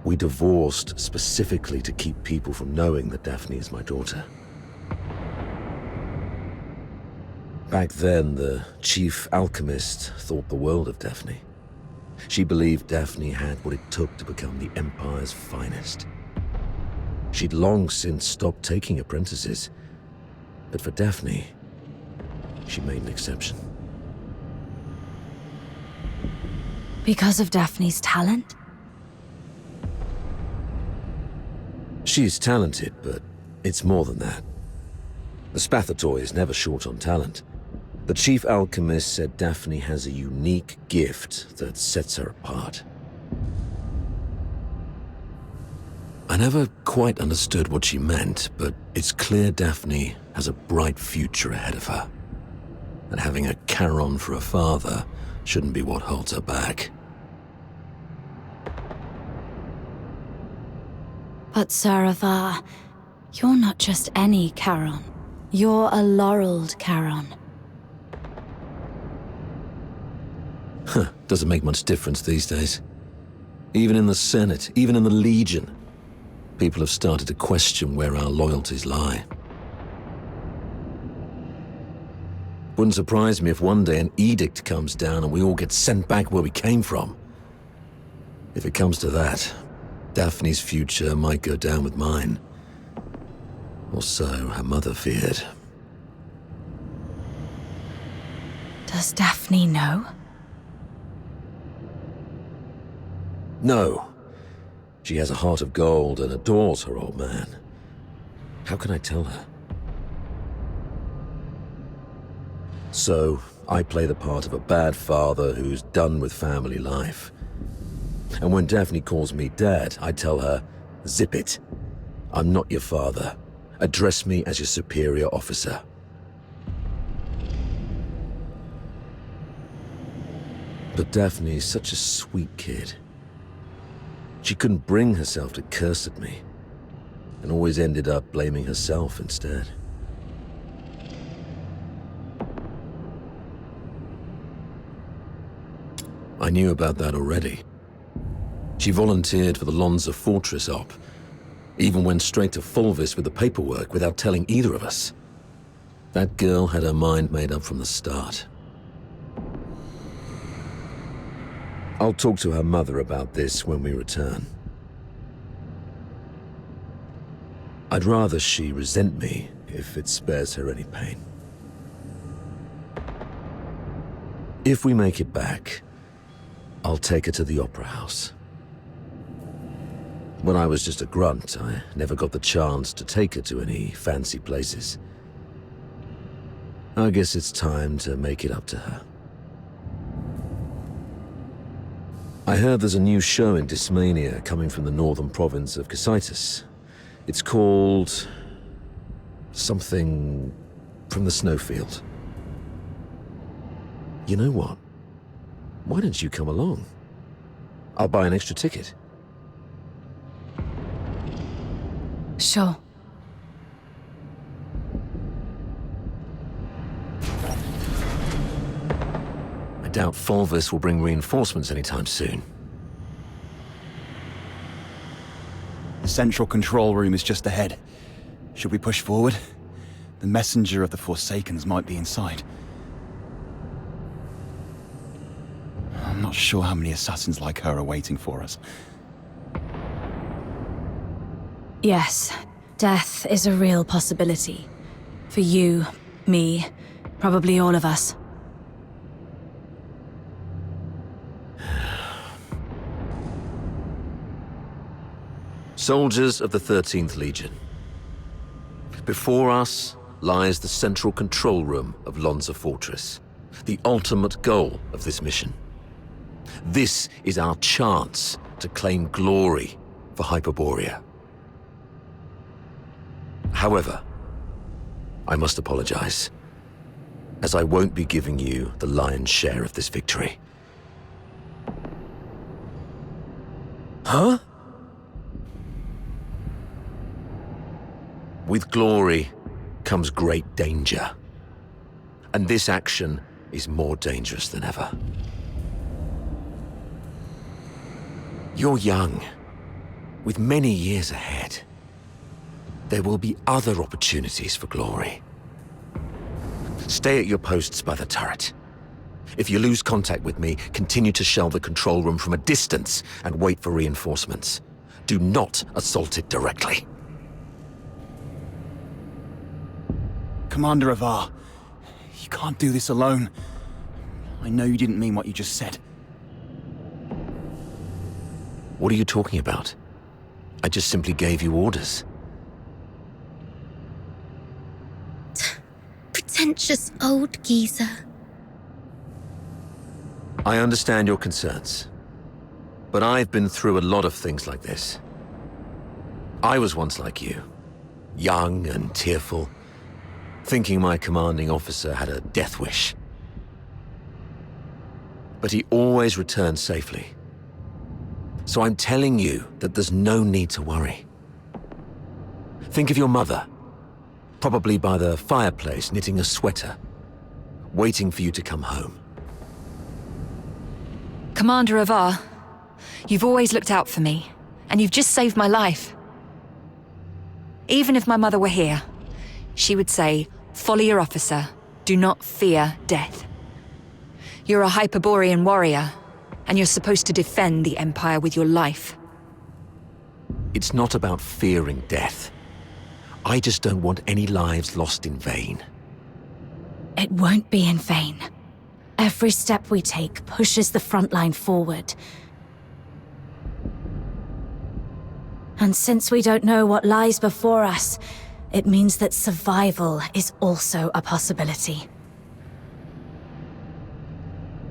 We divorced specifically to keep people from knowing that Daphne is my daughter. Back then, the chief alchemist thought the world of Daphne. She believed Daphne had what it took to become the Empire's finest. She'd long since stopped taking apprentices, but for Daphne, she made an exception. Because of Daphne's talent? She's talented, but it's more than that. The Spathatoi is never short on talent. The chief alchemist said Daphne has a unique gift that sets her apart. I never quite understood what she meant, but it's clear Daphne has a bright future ahead of her. And having a Charon for a father shouldn't be what holds her back. But Sir Avar, you're not just any Charon. You're a laureled Charon. Huh, doesn't make much difference these days. Even in the Senate, even in the Legion, people have started to question where our loyalties lie. Wouldn't surprise me if one day an edict comes down and we all get sent back where we came from. If it comes to that, Daphne's future might go down with mine. Or so her mother feared. Does Daphne know? No. She has a heart of gold and adores her old man. How can I tell her? So, I play the part of a bad father who's done with family life. And when Daphne calls me Dad, I tell her, zip it. I'm not your father. Address me as your superior officer. But Daphne's such a sweet kid. She couldn't bring herself to curse at me, and always ended up blaming herself instead. I knew about that already. She volunteered for the Lonza Fortress op, even went straight to Fulvis with the paperwork without telling either of us. That girl had her mind made up from the start. I'll talk to her mother about this when we return. I'd rather she resent me if it spares her any pain. If we make it back, I'll take her to the Opera House. When I was just a grunt, I never got the chance to take her to any fancy places. I guess it's time to make it up to her. I heard there's a new show in Dysmania coming from the northern province of Cocytus. It's called... something from the snowfield. You know what? Why don't you come along? I'll buy an extra ticket. Sure. I doubt Fulvis will bring reinforcements anytime soon. The central control room is just ahead. Should we push forward? The messenger of the Forsakens might be inside. I'm not sure how many assassins like her are waiting for us. Yes, death is a real possibility. For you, me, probably all of us. Soldiers of the 13th Legion. Before us lies the central control room of Lonza Fortress, the ultimate goal of this mission. This is our chance to claim glory for Hyperborea. However, I must apologize, as I won't be giving you the lion's share of this victory. Huh? With glory comes great danger. And this action is more dangerous than ever. You're young, with many years ahead. There will be other opportunities for glory. Stay at your posts by the turret. If you lose contact with me, continue to shell the control room from a distance and wait for reinforcements. Do not assault it directly. Commander Avar, you can't do this alone. I know you didn't mean what you just said. What are you talking about? I just simply gave you orders. Pretentious old geezer. I understand your concerns, but I've been through a lot of things like this. I was once like you, young and tearful, thinking my commanding officer had a death wish. But he always returned safely. So I'm telling you that there's no need to worry. Think of your mother, probably by the fireplace knitting a sweater, waiting for you to come home. Commander Avar, you've always looked out for me, and you've just saved my life. Even if my mother were here, she would say, "Follow your officer. Do not fear death." You're a Hyperborean warrior, and you're supposed to defend the Empire with your life. It's not about fearing death. I just don't want any lives lost in vain. It won't be in vain. Every step we take pushes the front line forward. And since we don't know what lies before us, it means that survival is also a possibility.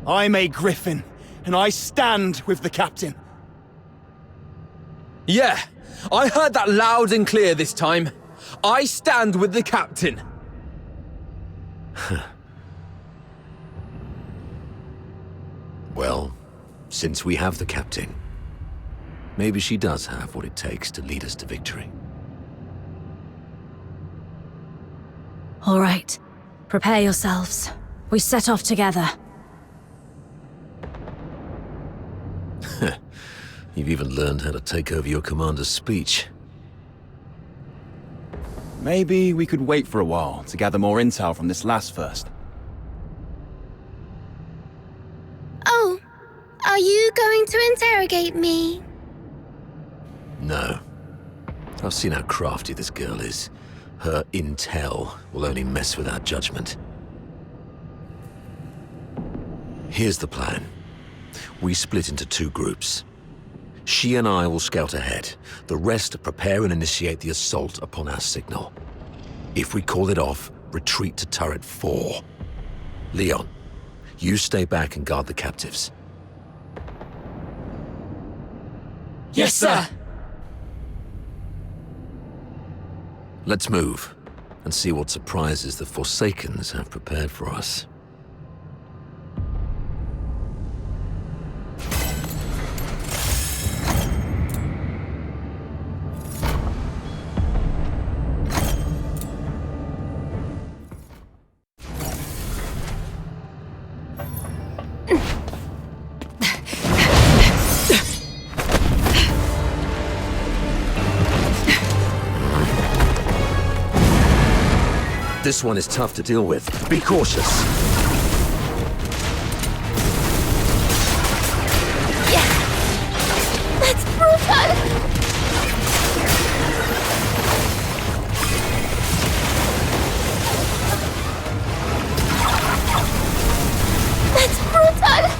I'm a Griffin, and I stand with the captain. Yeah, I heard that loud and clear this time. I stand with the captain. Well, since we have the captain, maybe she does have what it takes to lead us to victory. All right. Prepare yourselves. We set off together. You've even learned how to take over your commander's speech. Maybe we could wait for a while to gather more intel from this last first. Oh, are you going to interrogate me? No. I've seen how crafty this girl is. Her intel will only mess with our judgment. Here's the plan. We split into 2 groups. She and I will scout ahead. The rest prepare and initiate the assault upon our signal. If we call it off, retreat to turret 4. Leon, you stay back and guard the captives. Yes, sir! Let's move and see what surprises the Forsakens have prepared for us. This one is tough to deal with. Be cautious. That's brutal! That's brutal!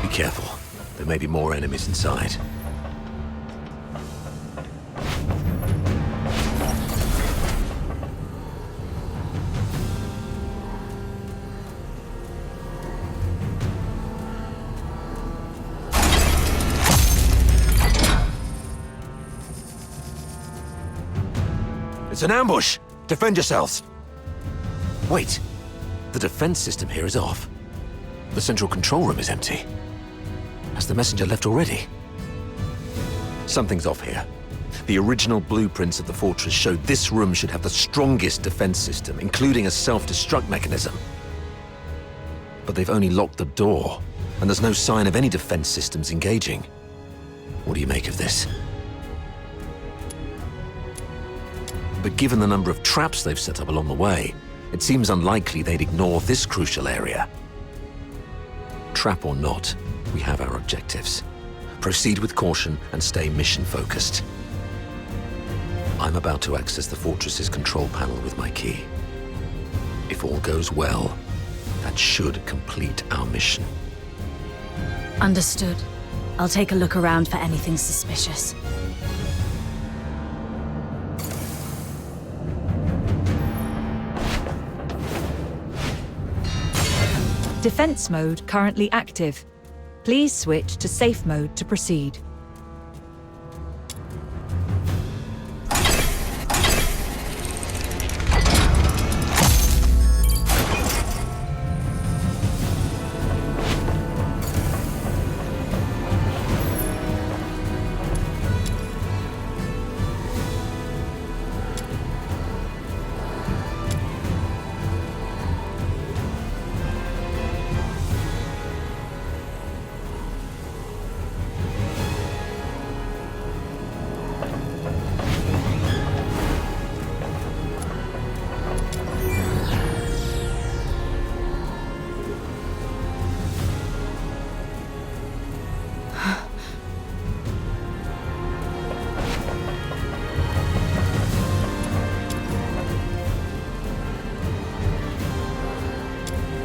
Be careful. There may be more enemies inside. It's an ambush! Defend yourselves! Wait. The defense system here is off. The central control room is empty. Has the messenger left already? Something's off here. The original blueprints of the fortress showed this room should have the strongest defense system, including a self-destruct mechanism. But they've only locked the door, and there's no sign of any defense systems engaging. What do you make of this? But given the number of traps they've set up along the way, it seems unlikely they'd ignore this crucial area. Trap or not, we have our objectives. Proceed with caution and stay mission-focused. I'm about to access the fortress's control panel with my key. If all goes well, that should complete our mission. Understood. I'll take a look around for anything suspicious. Defense mode currently active. Please switch to safe mode to proceed.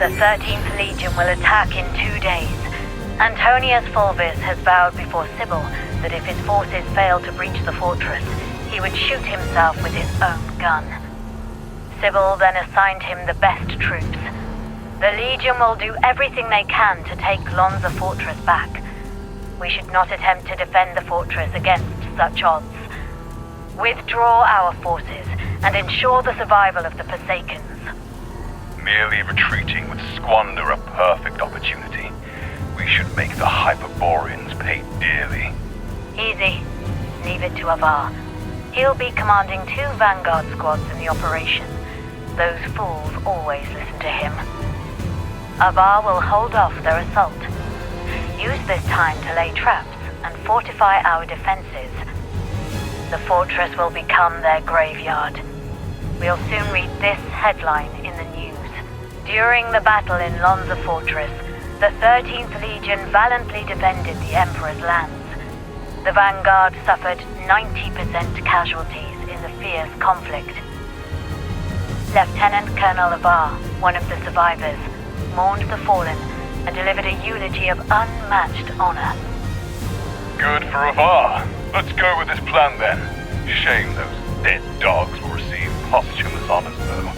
the 13th Legion will attack in 2 days. Antonius Fulvis has vowed before Sybil that if his forces fail to breach the fortress, he would shoot himself with his own gun. Sybil then assigned him the best troops. The Legion will do everything they can to take Lonza Fortress back. We should not attempt to defend the fortress against such odds. Withdraw our forces and ensure the survival of the Forsakens. Merely retreating would squander a perfect opportunity. We should make the Hyperboreans pay dearly. Easy. Leave it to Avar. He'll be commanding 2 Vanguard squads in the operation. Those fools always listen to him. Avar will hold off their assault. Use this time to lay traps and fortify our defenses. The fortress will become their graveyard. We'll soon read this headline in the news. During the battle in Lonza Fortress, the 13th Legion valiantly defended the Emperor's lands. The Vanguard suffered 90% casualties in the fierce conflict. Lieutenant Colonel Avar, one of the survivors, mourned the fallen and delivered a eulogy of unmatched honor. Good for Avar. Let's go with this plan then. Shame those dead dogs will receive posthumous honors though.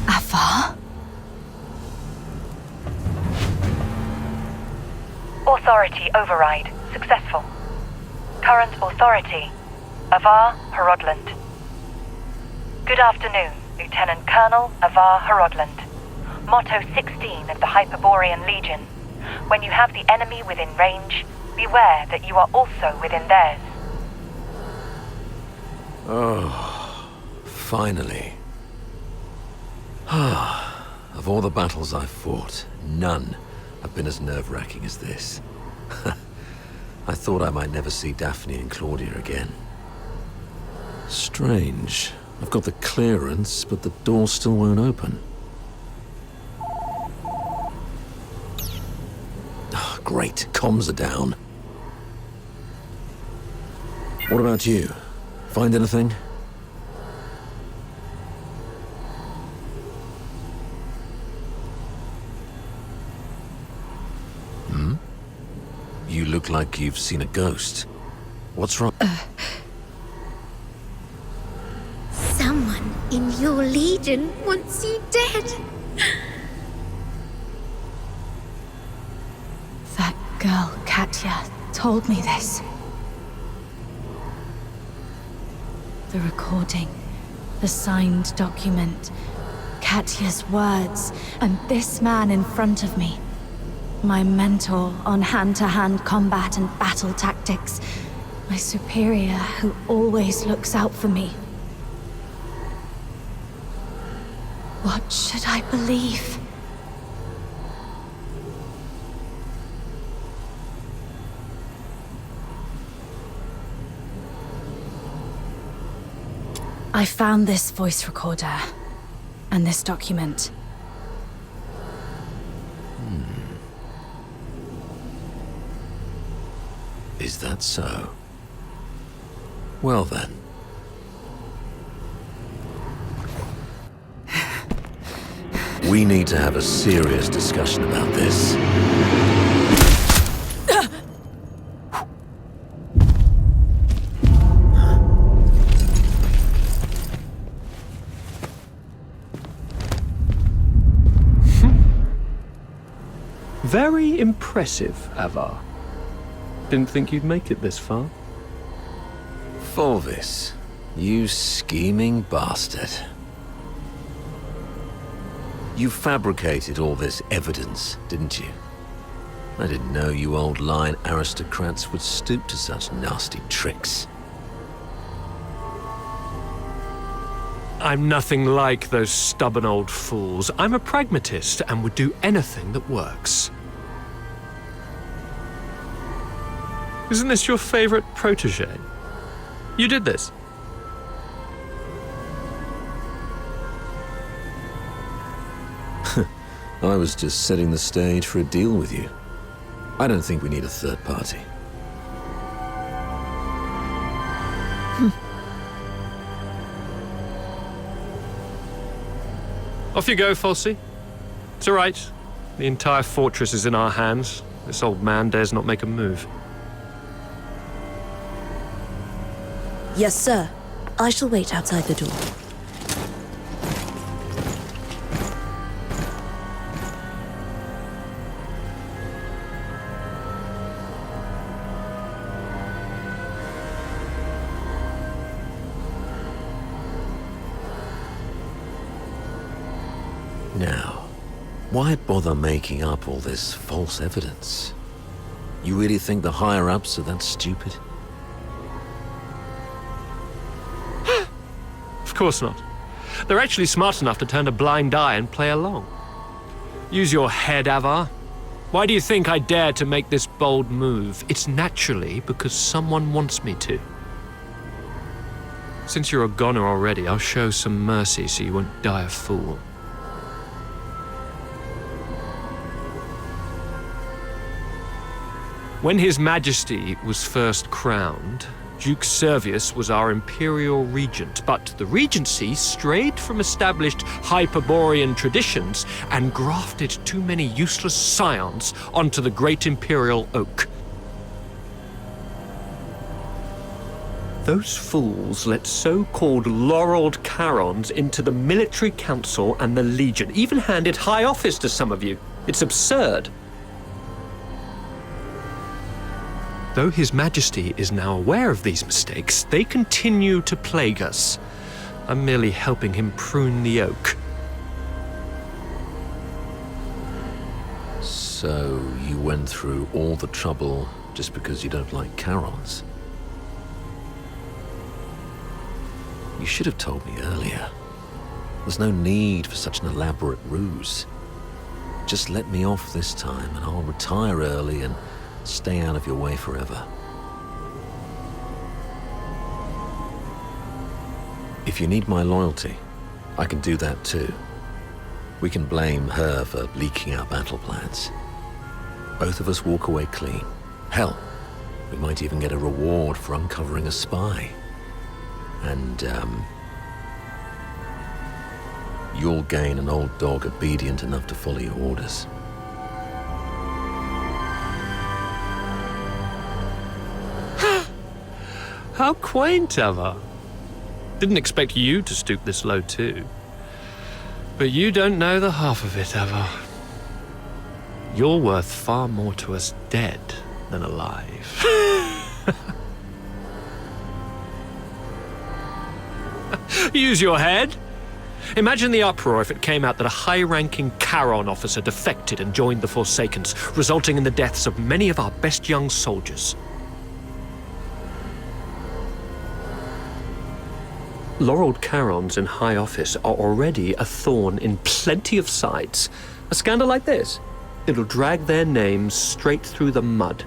Avar? Authority override successful. Current authority, Avar Horodland. Good afternoon, Lieutenant Colonel Avar Horodland. Motto 16 of the Hyperborean Legion. When you have the enemy within range, beware that you are also within theirs. Oh, finally. Of all the battles I've fought, none have been as nerve-wracking as this. I thought I might never see Daphne and Claudia again. Strange. I've got the clearance, but the door still won't open. Oh, great, comms are down. What about you? Find anything? You look like you've seen a ghost. What's wrong? Someone in your legion wants you dead. That girl, Katya, told me this. The recording, the signed document, Katya's words, and this man in front of me. My mentor on hand-to-hand combat and battle tactics. My superior who always looks out for me. What should I believe? I found this voice recorder and this document. Is that so? Well then. We need to have a serious discussion about this. Very impressive, Avar. Didn't think you'd make it this far. Fulvis, you scheming bastard. You fabricated all this evidence, didn't you? I didn't know you old lying aristocrats would stoop to such nasty tricks. I'm nothing like those stubborn old fools. I'm a pragmatist and would do anything that works. Isn't this your favorite protege? You did this. I was just setting the stage for a deal with you. I don't think we need a third party. Off you go, Falsey. It's all right. The entire fortress is in our hands. This old man dares not make a move. Yes, sir. I shall wait outside the door. Now, why bother making up all this false evidence? You really think the higher-ups are that stupid? Of course not. They're actually smart enough to turn a blind eye and play along. Use your head, Avar. Why do you think I dare to make this bold move? It's naturally because someone wants me to. Since you're a goner already, I'll show some mercy so you won't die a fool. When His Majesty was first crowned, Duke Servius was our imperial regent, but the regency strayed from established Hyperborean traditions and grafted too many useless scions onto the great imperial oak. Those fools let so-called laureled Charons into the military council and the Legion, even handed high office to some of you. It's absurd. Though His Majesty is now aware of these mistakes, they continue to plague us. I'm merely helping him prune the oak. So, you went through all the trouble just because you don't like Charons? You should have told me earlier. There's no need for such an elaborate ruse. Just let me off this time and I'll retire early and stay out of your way forever. If you need my loyalty, I can do that too. We can blame her for leaking our battle plans. Both of us walk away clean. Hell, we might even get a reward for uncovering a spy. And, you'll gain an old dog obedient enough to follow your orders. How quaint, Avar. Didn't expect you to stoop this low too. But you don't know the half of it, Avar. You're worth far more to us dead than alive. Use your head. Imagine the uproar if it came out that a high-ranking Charon officer defected and joined the Forsakens, resulting in the deaths of many of our best young soldiers. Laureled Charons in high office are already a thorn in plenty of sides. A scandal like this, it'll drag their names straight through the mud.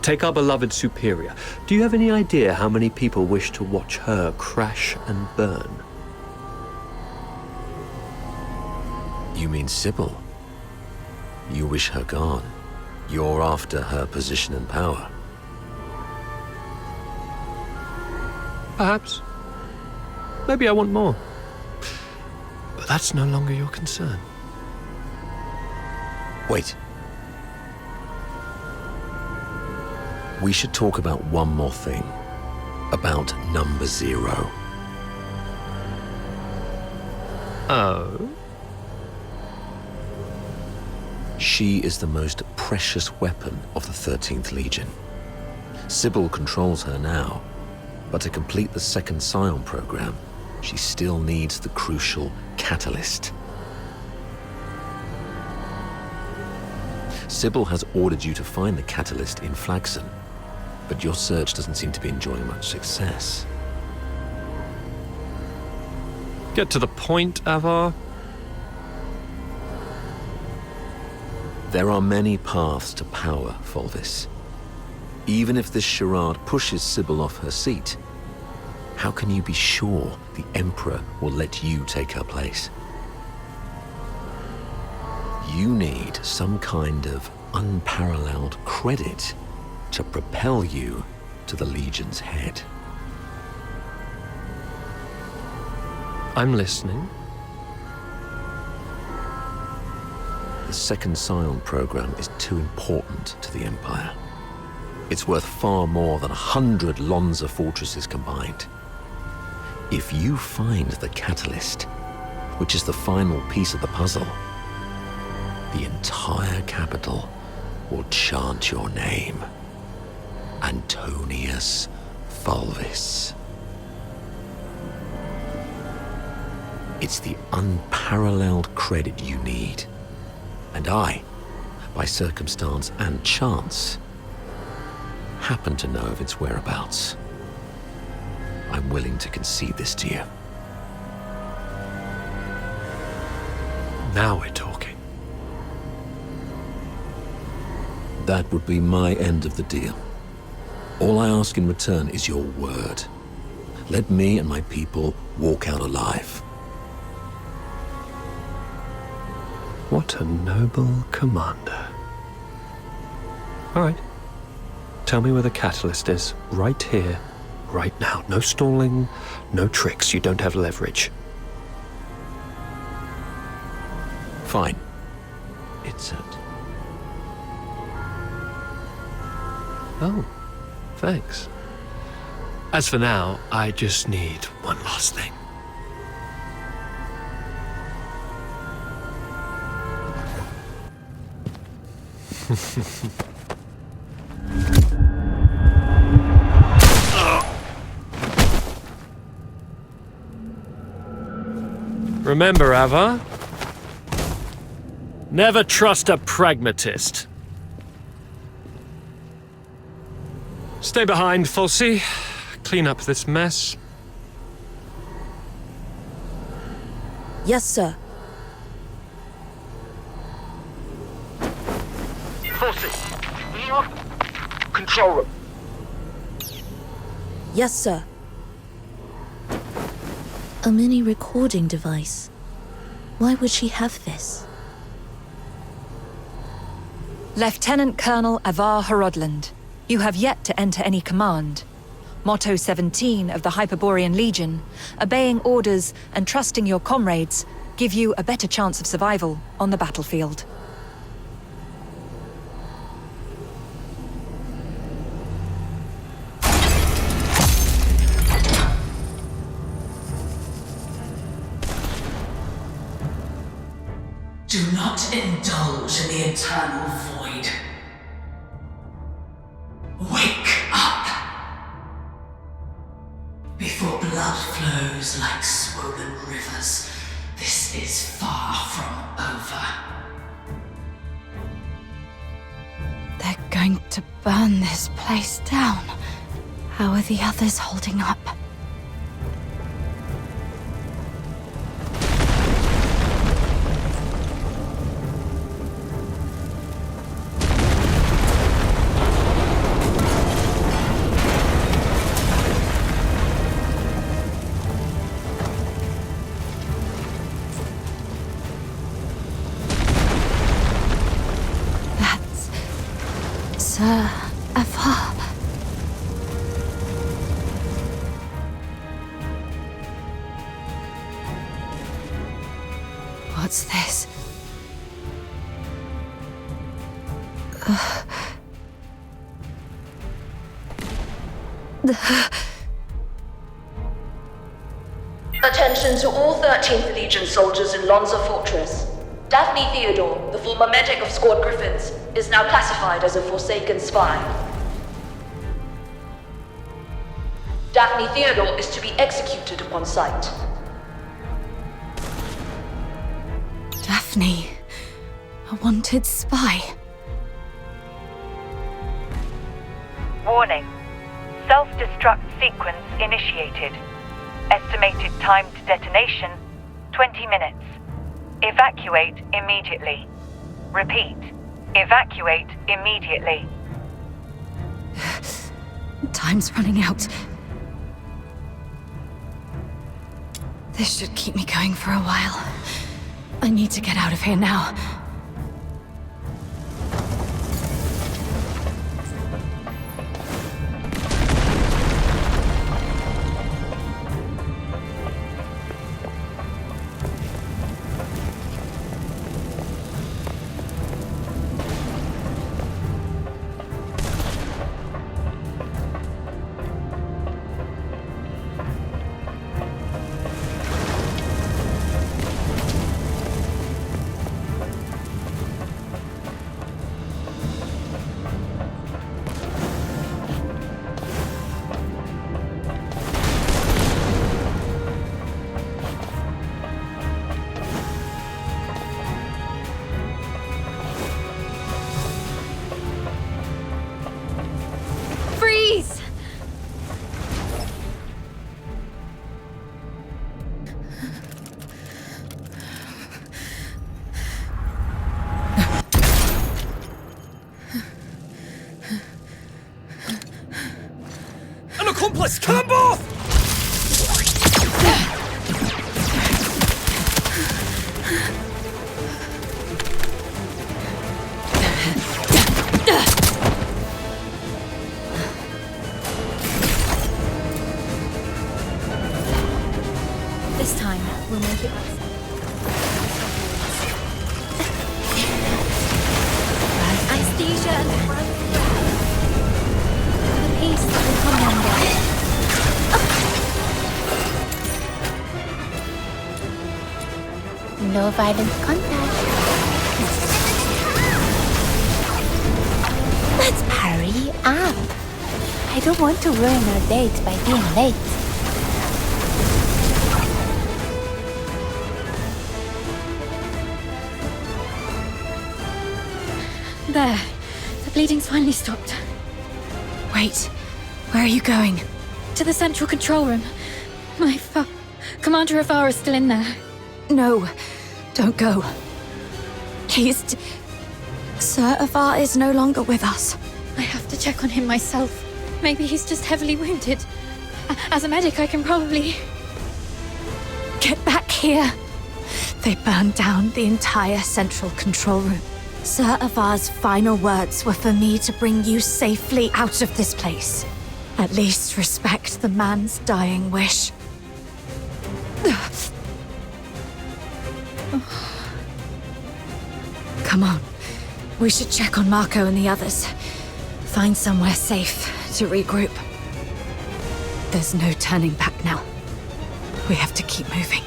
Take our beloved superior. Do you have any idea how many people wish to watch her crash and burn? You mean Sybil? You wish her gone. You're after her position and power. Perhaps. Maybe I want more. But that's no longer your concern. Wait. We should talk about one more thing. About number 0. Oh? She is the most precious weapon of the 13th Legion. Sybil controls her now, but to complete the second Scion program, she still needs the crucial catalyst. Sybil has ordered you to find the catalyst in Flagson, but your search doesn't seem to be enjoying much success. Get to the point, Avar. There are many paths to power, Fulvis. Even if this charade pushes Sybil off her seat, how can you be sure the Emperor will let you take her place? You need some kind of unparalleled credit to propel you to the Legion's head. I'm listening. second Scion program is too important to the Empire. It's worth far more than 100 Lonza fortresses combined. If you find the catalyst, which is the final piece of the puzzle, the entire capital will chant your name. Antonius Fulvis. It's the unparalleled credit you need. And I, by circumstance and chance, happen to know of its whereabouts. I'm willing to concede this to you. Now we're talking. That would be my end of the deal. All I ask in return is your word. Let me and my people walk out alive. What a noble commander. All right. Tell me where the catalyst is. Right here, right now. No stalling, no tricks. You don't have leverage. Fine. It's at... Oh, thanks. As for now, I just need one last thing. Remember, Ava? Never trust a pragmatist. Stay behind, Fulci. Clean up this mess. Yes, sir. Fulci! Control room. Yes, sir. A mini recording device. Why would she have this? Lieutenant Colonel Avar Horodland, you have yet to enter any command. Motto 17 of the Hyperborean Legion, obeying orders and trusting your comrades, give you a better chance of survival on the battlefield. Do not indulge in the eternal void. Wake up! Before blood flows like swollen rivers, this is far from over. They're going to burn this place down. How are the others holding up? Sir Avar. What's this? Attention to all 13th Legion soldiers in Lonza Fortress. Daphne Theodore, the former medic of Squad Griffins, is now classified as a Forsaken spy. Daphne Theodore is to be executed upon sight. Daphne, a wanted spy. Warning. Self-destruct sequence initiated. Estimated time to detonation, 20 minutes. Evacuate immediately. Repeat. Evacuate immediately. Time's running out. This should keep me going for a while. I need to get out of here now. Let's kill them both! This time, we'll make it right. Anesthesia and the peace that will come one day. No violent contact. Let's hurry up. I don't want to ruin our date by being late. There. The bleeding's finally stopped. Wait, where are you going? To the central control room. Commander Avar is still in there. No, don't go. Sir Avar is no longer with us. I have to check on him myself. Maybe he's just heavily wounded. As a medic, I can probably... Get back here. They burned down the entire central control room. Sir Avar's final words were for me to bring you safely out of this place. At least respect the man's dying wish. Come on. We should check on Marco and the others. Find somewhere safe to regroup. There's no turning back now. We have to keep moving.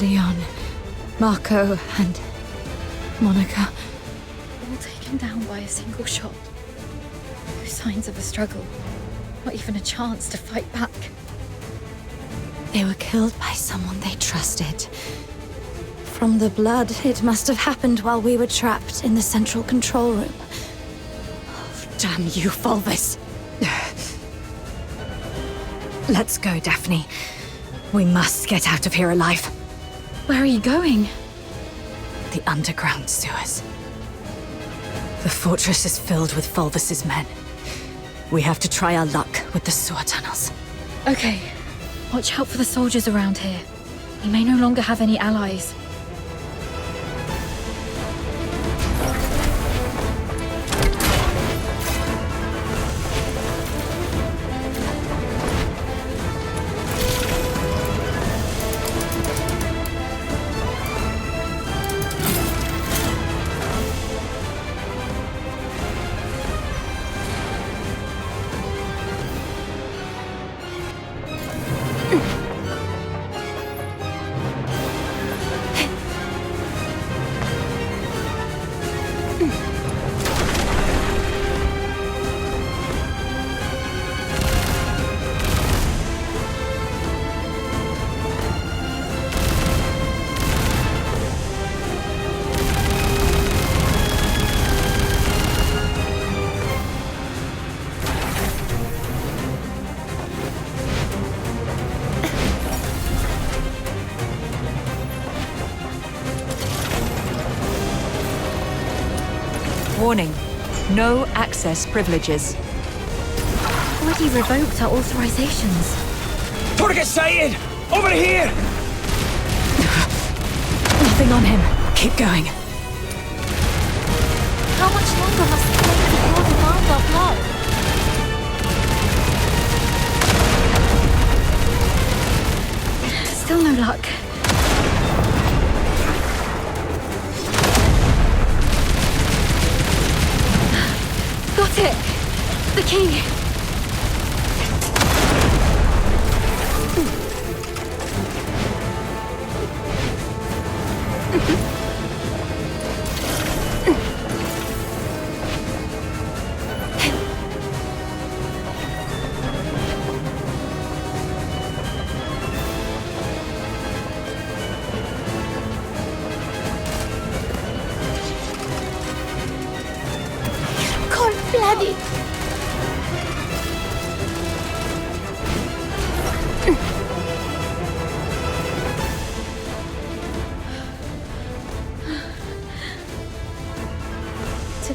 Leon, Marco, and Monica. All taken down by a single shot. No signs of a struggle. Not even a chance to fight back. They were killed by someone they trusted. From the blood, it must have happened while we were trapped in the central control room. Oh, damn you, Fulvis. Let's go, Daphne. We must get out of here alive. Where are you going? The underground sewers. The fortress is filled with Fulvis's men. We have to try our luck with the sewer tunnels. Okay. Watch out for the soldiers around here. We may no longer have any allies. Warning. No access privileges. Already revoked our authorizations. Target sighted! Over here! Nothing on him. Keep going. How much longer must we wait before demand our blood? Still no luck. Got it! The key! Cold blooded!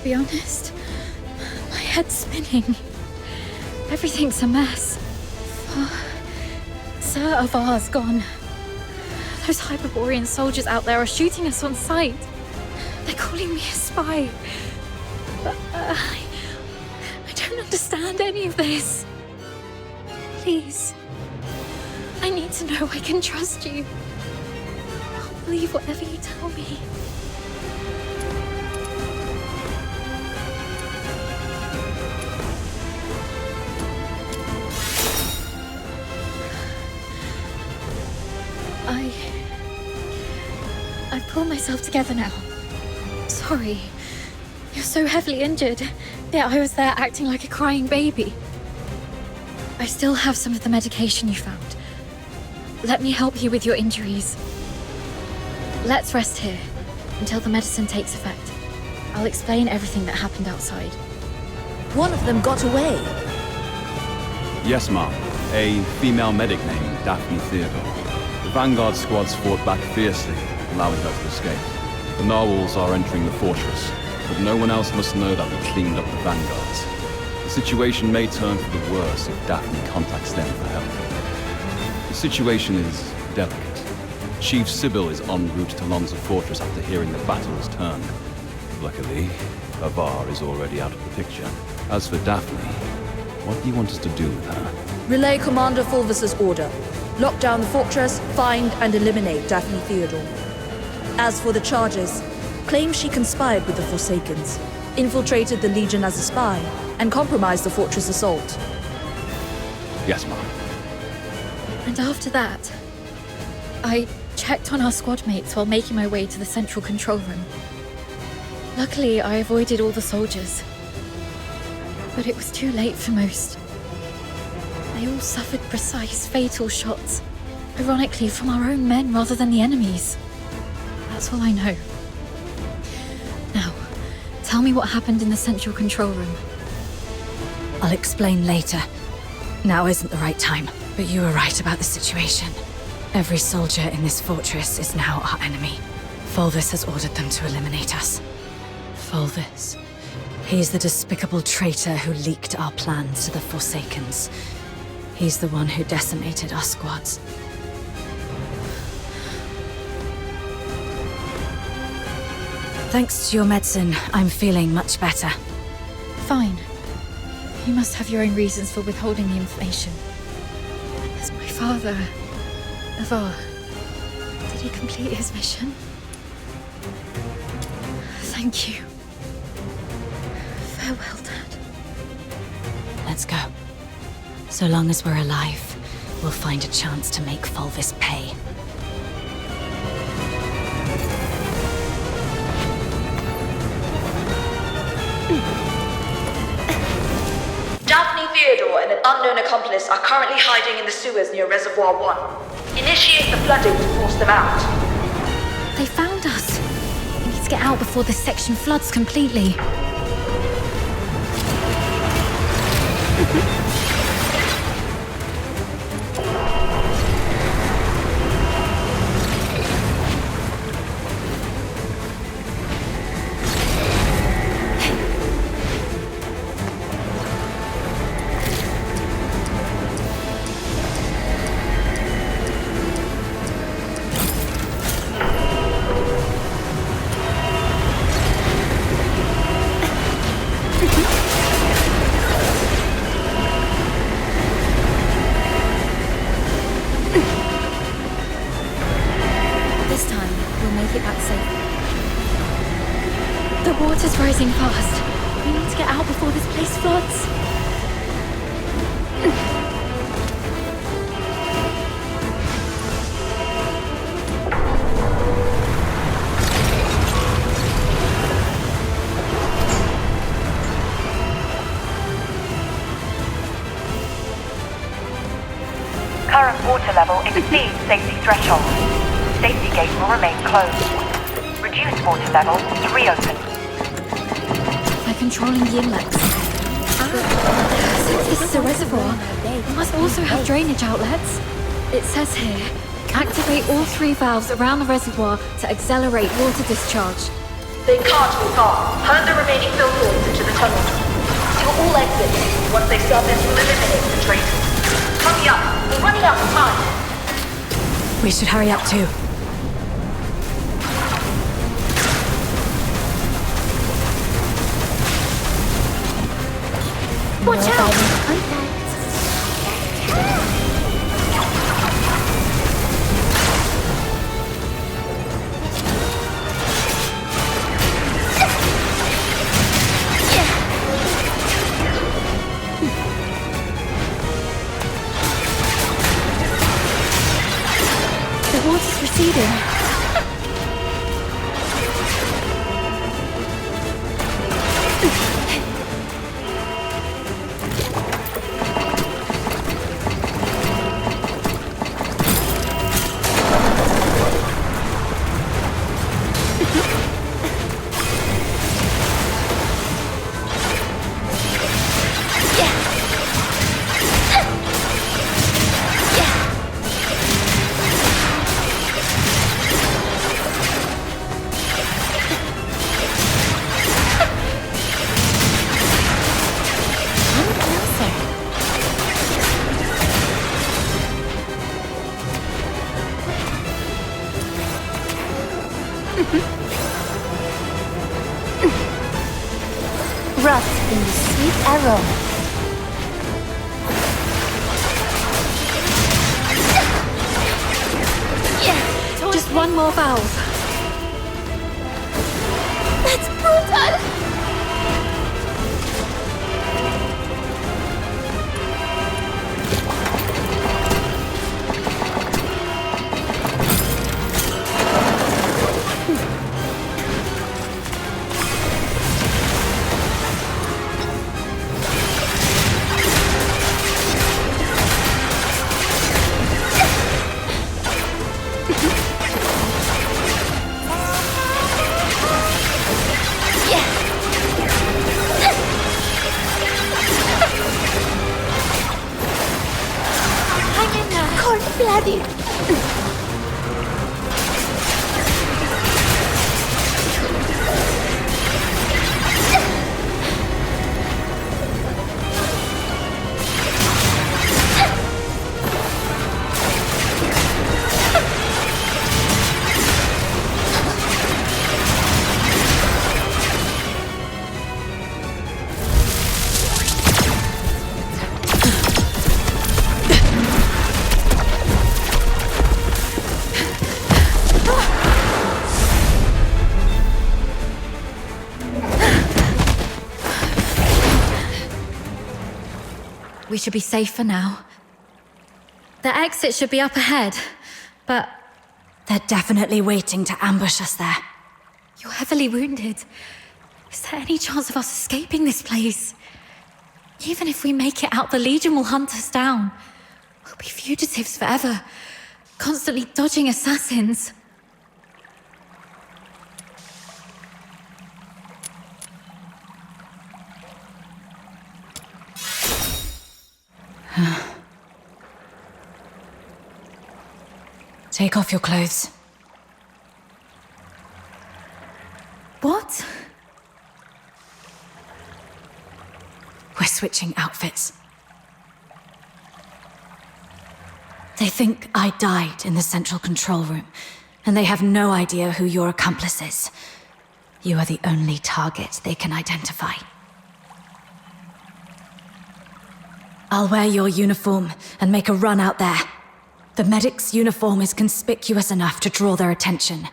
be honest, my head's spinning. Everything's a mess. Sir Avar's gone. Those Hyperborean soldiers out there are shooting us on sight. They're calling me a spy. But I don't understand any of this. Please. I need to know I can trust you. I'll believe whatever you tell me. I've pulled myself together now. Sorry. You're so heavily injured. Yet I was there acting like a crying baby. I still have some of the medication you found. Let me help you with your injuries. Let's rest here until the medicine takes effect. I'll explain everything that happened outside. One of them got away. Yes, ma'am. A female medic named Daphne Theodore. The Vanguard squads fought back fiercely, allowing her to escape. The narwhals are entering the fortress, but no one else must know that we cleaned up the Vanguards. The situation may turn for the worse if Daphne contacts them for help. The situation is delicate. Chief Sybil is en route to Lonza Fortress after hearing the battle has turned. Luckily, Avar is already out of the picture. As for Daphne, what do you want us to do with her? Relay Commander Fulvis's order. Lock down the fortress, find and eliminate Daphne Theodore. As for the charges, claim she conspired with the Forsakens, infiltrated the Legion as a spy, and compromised the fortress assault. Yes, ma'am. And after that, I checked on our squad mates while making my way to the central control room. Luckily, I avoided all the soldiers. But it was too late for most. They all suffered precise, fatal shots. Ironically, from our own men rather than the enemy's. That's all I know. Now, tell me what happened in the central control room. I'll explain later. Now isn't the right time, but you were right about the situation. Every soldier in this fortress is now our enemy. Fulvis has ordered them to eliminate us. Fulvis. He's the despicable traitor who leaked our plans to the Forsakens. He's the one who decimated our squads. Thanks to your medicine, I'm feeling much better. Fine. You must have your own reasons for withholding the information. There's my father, Avar. Did he complete his mission? Thank you. Farewell, Dad. Let's go. So long as we're alive, we'll find a chance to make Fulvis pay. Daphne Theodore and an unknown accomplice are currently hiding in the sewers near Reservoir 1. Initiate the flooding to force them out. They found us. We need to get out before this section floods completely. Rising fast. We need to get out before this place floods. Current water level exceeds safety threshold. Safety gate will remain closed. Reduce water level to reopen. By controlling the inlets. Since this is a reservoir, it must also have drainage outlets. It says here, activate all 3 valves around the reservoir to accelerate water discharge. They can't be far. Herd the remaining filthoids into the tunnel. Seal all exits. Once they surface, we'll eliminate the traitors. Hurry up. We're running out of time. We should hurry up too. Watch out! The water's receding. Rust in the sweet aroma. Just one more valve. That's brutal! Bloody. We should be safe for now. The exit should be up ahead, but They're definitely waiting to ambush us there. you're heavily wounded. Is there any chance of us escaping this place? Even if we make it out, the Legion will hunt us down. We'll be fugitives forever, constantly dodging assassins. Take off your clothes. What? We're switching outfits. They think I died in the central control room, and they have no idea who your accomplice is. You are the only target they can identify. I'll wear your uniform and make a run out there. The medic's uniform is conspicuous enough to draw their attention.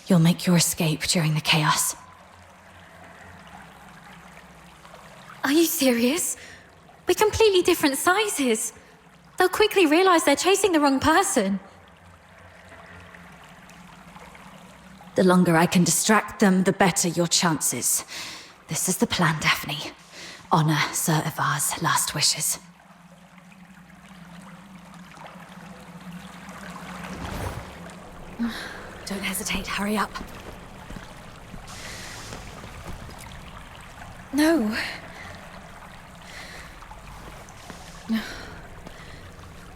You'll make your escape during the chaos. Are you serious? We're completely different sizes. They'll quickly realize they're chasing the wrong person. The longer I can distract them, the better your chances. This is the plan, Daphne. Honor Sir Ivar's last wishes. Don't hesitate, hurry up. No.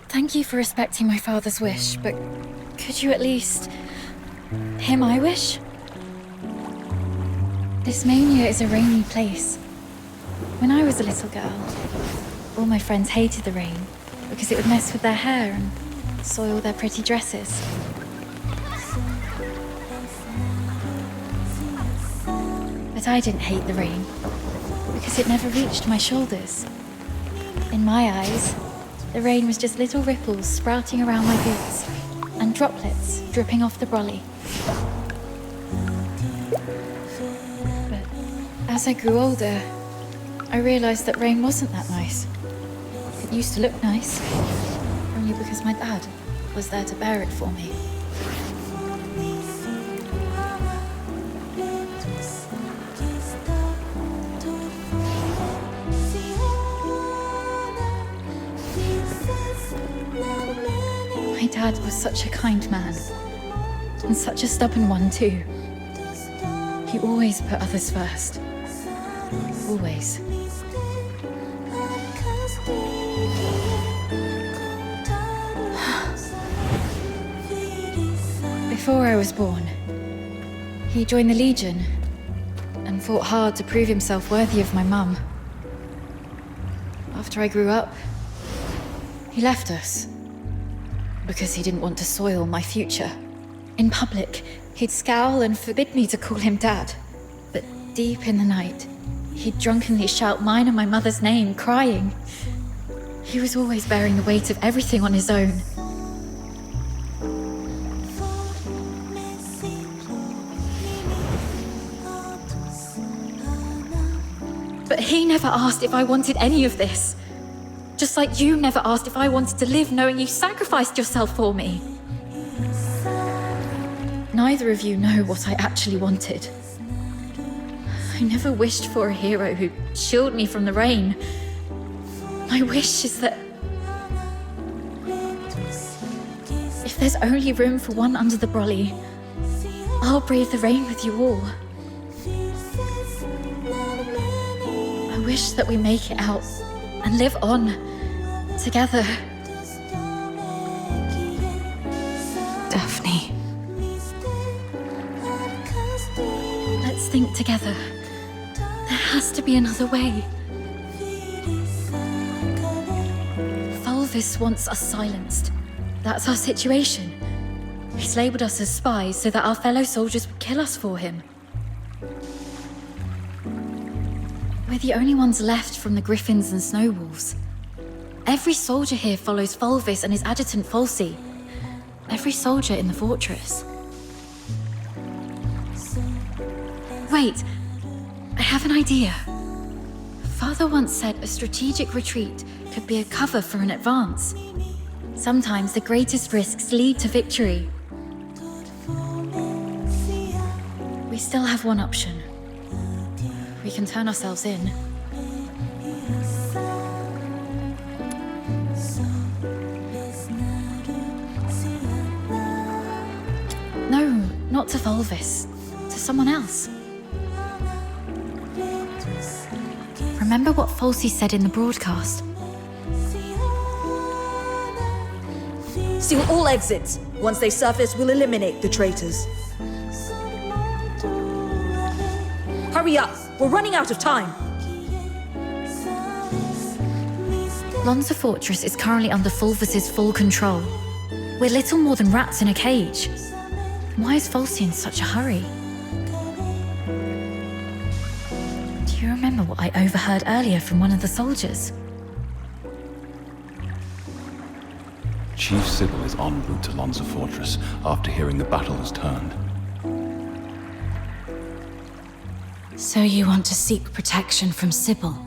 Thank you for respecting my father's wish, but could you at least hear my wish? This mania is a rainy place. When I was a little girl, all my friends hated the rain because it would mess with their hair and soil their pretty dresses. But I didn't hate the rain because it never reached my shoulders. In my eyes, the rain was just little ripples sprouting around my boots and droplets dripping off the brolly. But as I grew older, I realized that rain wasn't that nice. It used to look nice, only because my dad was there to bear it for me. My dad was such a kind man, and such a stubborn one too. He always put others first. Always. Before I was born, he joined the Legion and fought hard to prove himself worthy of my mum. After I grew up, he left us because he didn't want to soil my future. In public, he'd scowl and forbid me to call him Dad. But deep in the night, he'd drunkenly shout mine and my mother's name, crying. He was always bearing the weight of everything on his own. But he never asked if I wanted any of this. Just like you never asked if I wanted to live knowing you sacrificed yourself for me. Neither of you know what I actually wanted. I never wished for a hero who'd shield me from the rain. My wish is that if there's only room for one under the brolly, I'll brave the rain with you all. I wish that we make it out and live on together. Daphne. Let's think together. There has to be another way. Fulvis wants us silenced. That's our situation. He's labeled us as spies so that our fellow soldiers would kill us for him. We're the only ones left from the Griffins and Snowwolves. Every soldier here follows Fulvis and his adjutant Falsey. Every soldier in the fortress. Wait, I have an idea. Father once said a strategic retreat could be a cover for an advance. Sometimes the greatest risks lead to victory. We still have one option. We can turn ourselves in. No, not to Fulvis. To someone else. Remember what Falsey said in the broadcast? Seal all exits. Once they surface, we'll eliminate the traitors. Hurry up! We're running out of time! Lonza Fortress is currently under Fulvis's full control. We're little more than rats in a cage. Why is Falsey in such a hurry? Do you remember what I overheard earlier from one of the soldiers? Chief Sybil is en route to Lonza Fortress after hearing the battle has turned. So you want to seek protection from Sybil?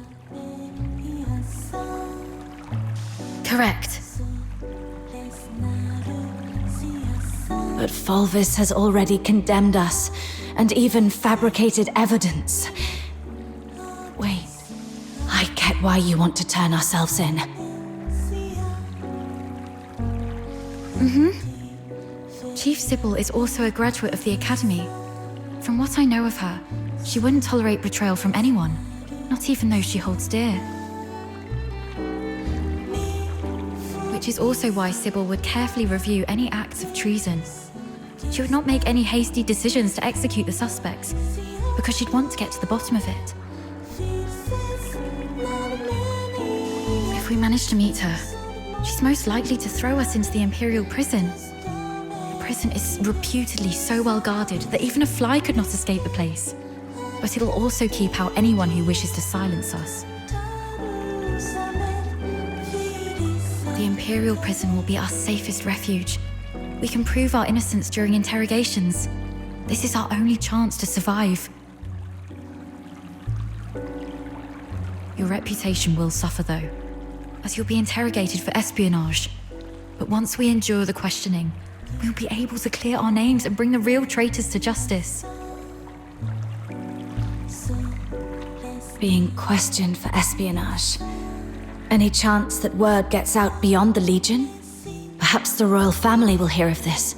Correct. But Fulvis has already condemned us, and even fabricated evidence. Wait, I get why you want to turn ourselves in. Chief Sybil is also a graduate of the Academy. From what I know of her, she wouldn't tolerate betrayal from anyone, not even those she holds dear. Which is also why Sybil would carefully review any acts of treason. She would not make any hasty decisions to execute the suspects, because she'd want to get to the bottom of it. If we manage to meet her, she's most likely to throw us into the Imperial prison. The prison is reputedly so well guarded that even a fly could not escape the place. But it'll also keep out anyone who wishes to silence us. The Imperial prison will be our safest refuge. We can prove our innocence during interrogations. This is our only chance to survive. Your reputation will suffer, though, as you'll be interrogated for espionage. But once we endure the questioning, we'll be able to clear our names and bring the real traitors to justice. Being questioned for espionage. Any chance that word gets out beyond the Legion? Perhaps the royal family will hear of this.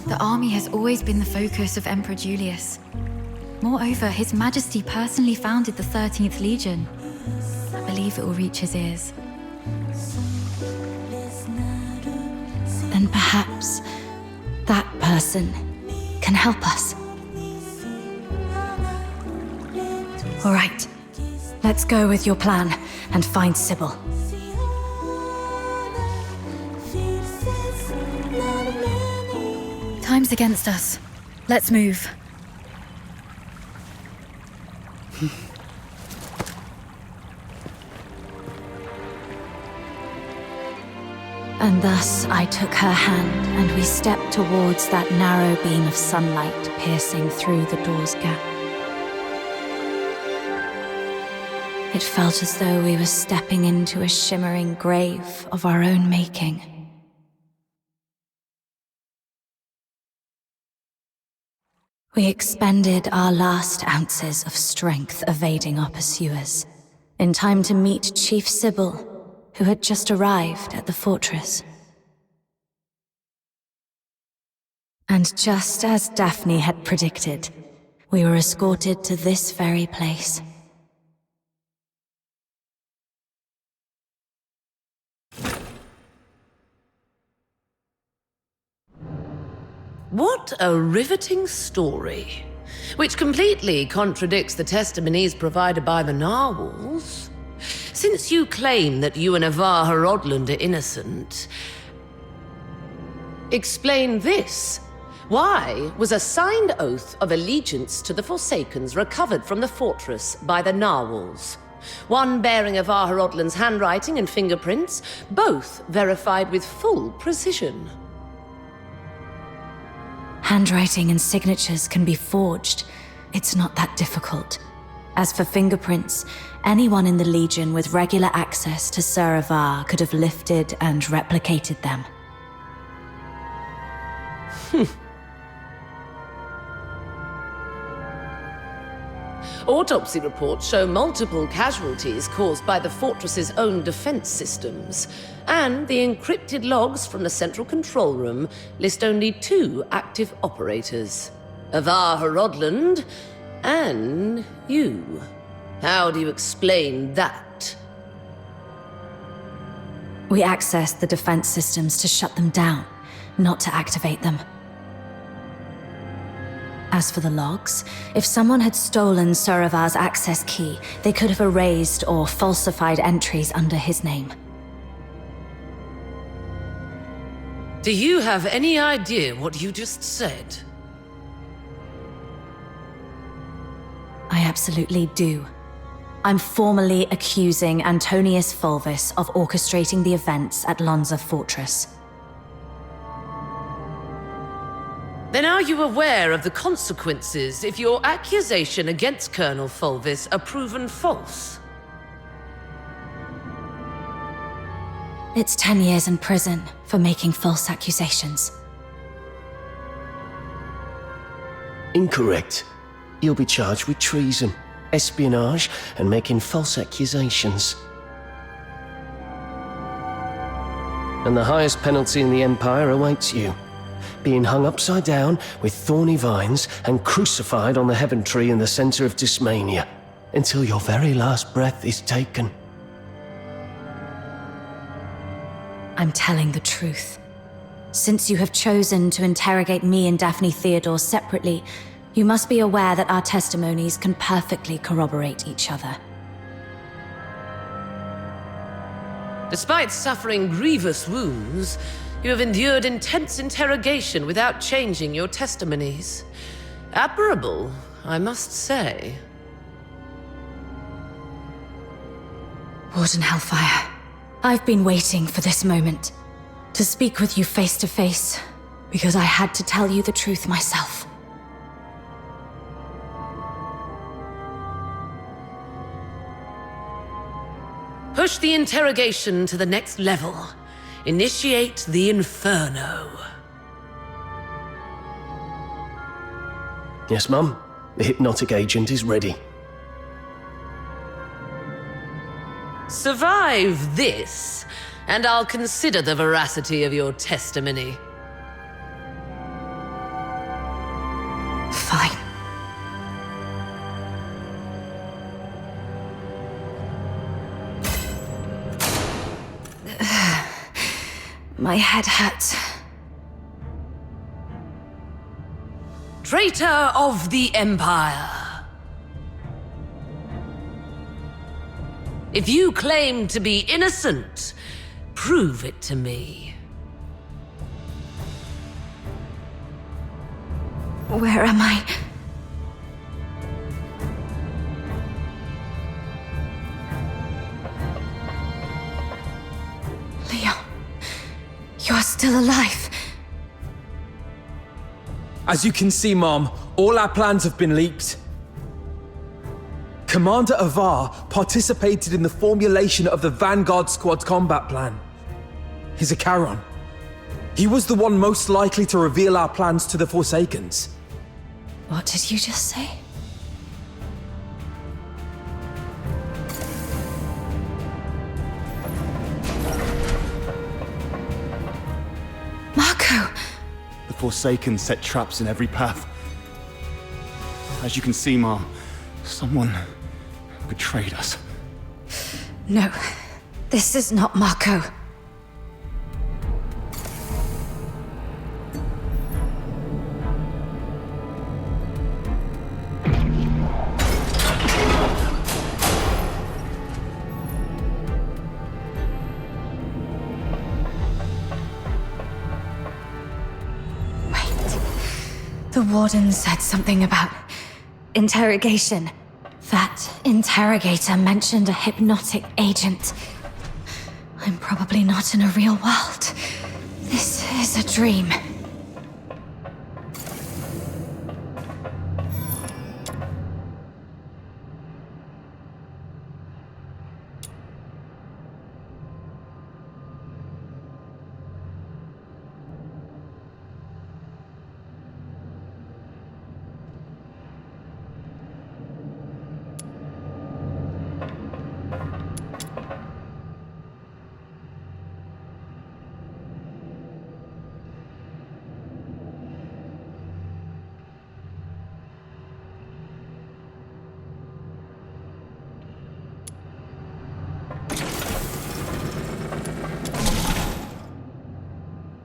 The army has always been the focus of Emperor Julius. Moreover, His Majesty personally founded the 13th Legion. I believe it will reach his ears. Then perhaps that person can help us. All right, let's go with your plan and find Sybil. Time's against us. Let's move. And thus I took her hand, and we stepped towards that narrow beam of sunlight piercing through the door's gap. It felt as though we were stepping into a shimmering grave of our own making. We expended our last ounces of strength evading our pursuers, in time to meet Chief Sybil, who had just arrived at the fortress. And just as Daphne had predicted, we were escorted to this very place. What a riveting story, which completely contradicts the testimonies provided by the narwhals. Since you claim that you and Avar Horodland are innocent, explain this. Why was a signed oath of allegiance to the Forsakens recovered from the fortress by the narwhals? One bearing Avar Horodland's handwriting and fingerprints, both verified with full precision. Handwriting and signatures can be forged. It's not that difficult. As for fingerprints, anyone in the Legion with regular access to Sir Avar could have lifted and replicated them. Autopsy reports show multiple casualties caused by the fortress's own defense systems, and the encrypted logs from the central control room list only 2 active operators, Avar Horodland and you. How do you explain that? We accessed the defense systems to shut them down, not to activate them. As for the logs, if someone had stolen Sir Avar's access key, they could have erased or falsified entries under his name. Do you have any idea what you just said? I absolutely do. I'm formally accusing Antonius Fulvis of orchestrating the events at Lonza Fortress. Then are you aware of the consequences if your accusation against Colonel Fulvis are proven false? It's 10 years in prison for making false accusations. Incorrect. You'll be charged with treason, espionage, and making false accusations. And the highest penalty in the Empire awaits you. Being hung upside down with thorny vines and crucified on the heaven tree in the center of Tasmania until your very last breath is taken. I'm telling the truth. Since you have chosen to interrogate me and Daphne Theodore separately, you must be aware that our testimonies can perfectly corroborate each other. Despite suffering grievous wounds, you have endured intense interrogation without changing your testimonies. Admirable, I must say. Warden Hellfire, I've been waiting for this moment. To speak with you face to face, because I had to tell you the truth myself. Push the interrogation to the next level. Initiate the Inferno. Yes, Mum? The hypnotic agent is ready. Survive this, and I'll consider the veracity of your testimony. Fine. My head hurts. Traitor of the Empire. If you claim to be innocent, prove it to me. Where am I? Leon, you're still alive. As you can see, Mom, all our plans have been leaked. Commander Avar participated in the formulation of the Vanguard Squad's combat plan. He's a Charon. He was the one most likely to reveal our plans to the Forsakens. What did you just say? Marco! The Forsaken set traps in every path. As you can see, Mom, someone betrayed us. No, this is not Marco. The warden said something about interrogation. That interrogator mentioned a hypnotic agent. I'm probably not in a real world. This is a dream.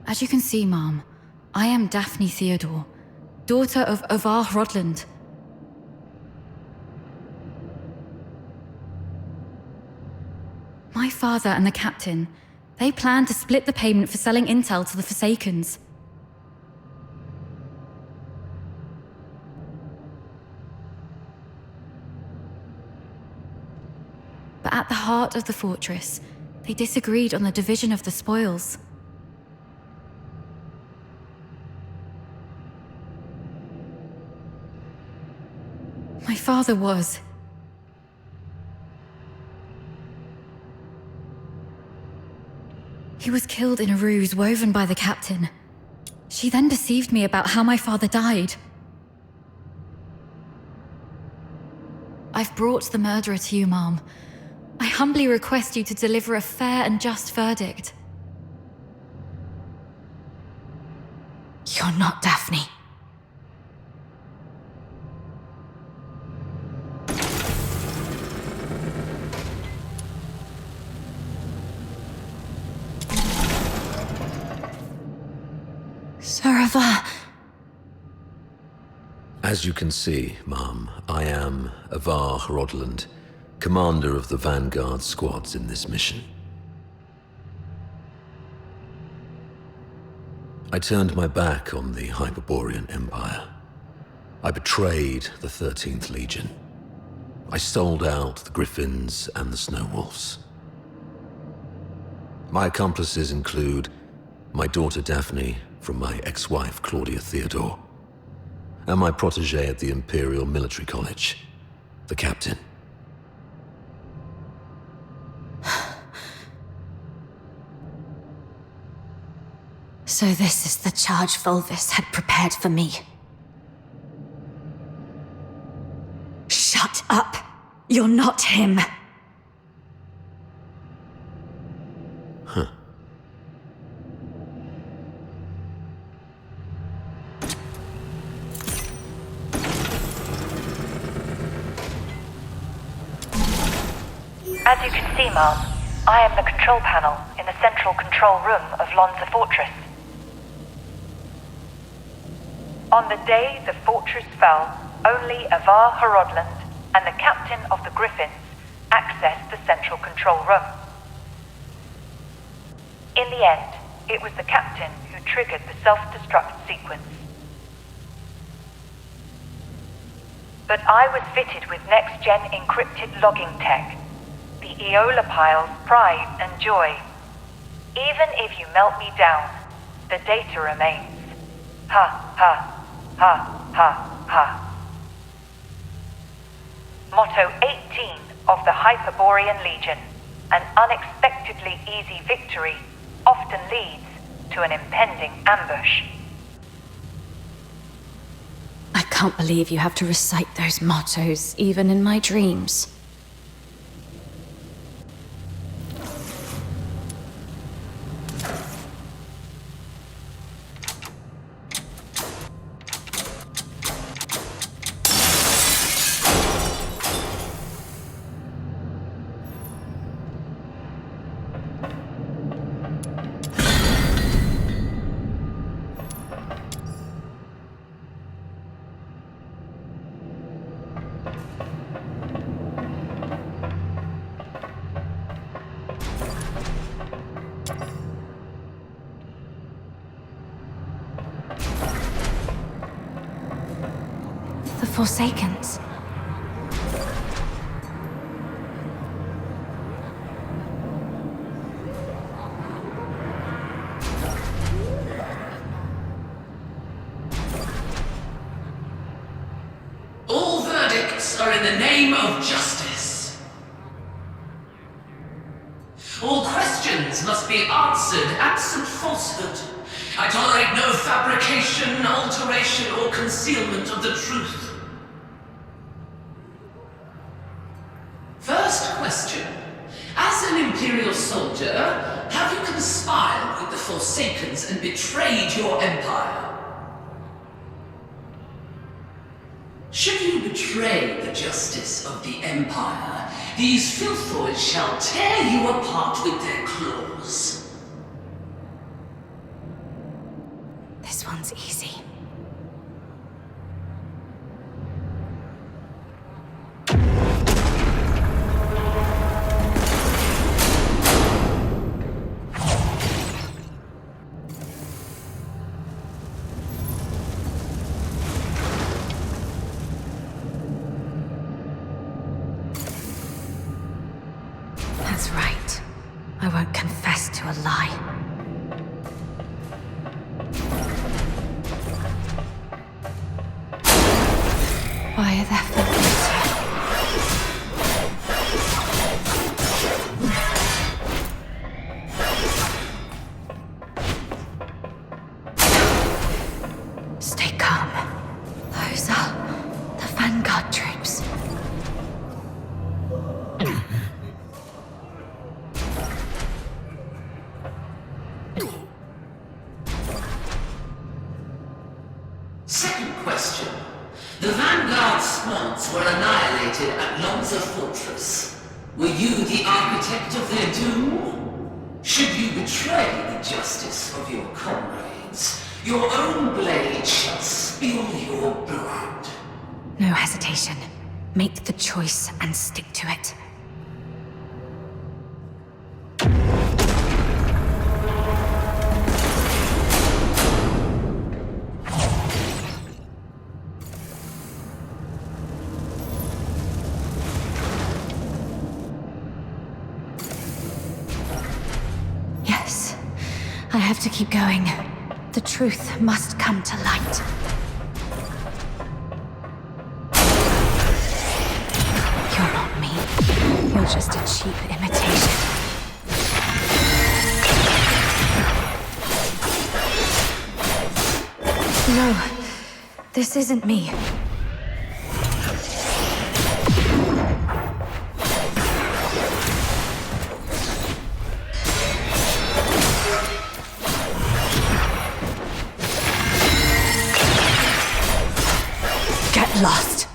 As you can see, Mom, I am Daphne Theodore, daughter of Avar Hrodland. My father and the captain, they planned to split the payment for selling intel to the Forsakens. But at the heart of the fortress, they disagreed on the division of the spoils. My father was. He was killed in a ruse woven by the captain. She then deceived me about how my father died. I've brought the murderer to you, Mom. I humbly request you to deliver a fair and just verdict. You're not Daphne. Sir Avar. As you can see, Ma'am, I am Avar Rodland, commander of the Vanguard squads in this mission. I turned my back on the Hyperborean Empire. I betrayed the 13th Legion. I sold out the Griffins and the Snow Wolves. My accomplices include my daughter Daphne from my ex-wife Claudia Theodore, and my protege at the Imperial Military College, the Captain. So this is the charge Volvis had prepared for me. Shut up! You're not him! Huh. As you can see, Ma'am, I am the control panel in the central control room of Lonza Fortress. On the day the fortress fell, only Avar Rodland and the captain of the Griffins accessed the central control room. In the end, it was the captain who triggered the self-destruct sequence. But I was fitted with next-gen encrypted logging tech, the Eola Pile's pride and joy. Even if you melt me down, the data remains. Ha, ha, ha, ha, ha. Motto 18 of the Hyperborean Legion. An unexpectedly easy victory often leads to an impending ambush. I can't believe you have to recite those mottos, even in my dreams. Forsakens. All verdicts are in the name of justice. All questions must be answered absent falsehood. I tolerate no fabrication, alteration, or concealment of the truth. First question. As an Imperial soldier, have you conspired with the Forsakens and betrayed your empire? Should you betray the justice of the Empire, these filthoids shall tear you apart with their claws. This one's easy. That's right. I won't confess to a lie. Why are there footprints here? Stay calm. Those are the Vanguard troops. Second question. The Vanguard squads were annihilated at Lonza Fortress. Were you the architect of their doom? Should you betray the justice of your comrades, Your own blade shall spill your blood. No hesitation. Make the choice and stick to it. Yes, I have to keep going. The truth must come to light. You're not me. You're just a cheap imitation. No, this isn't me. Get lost.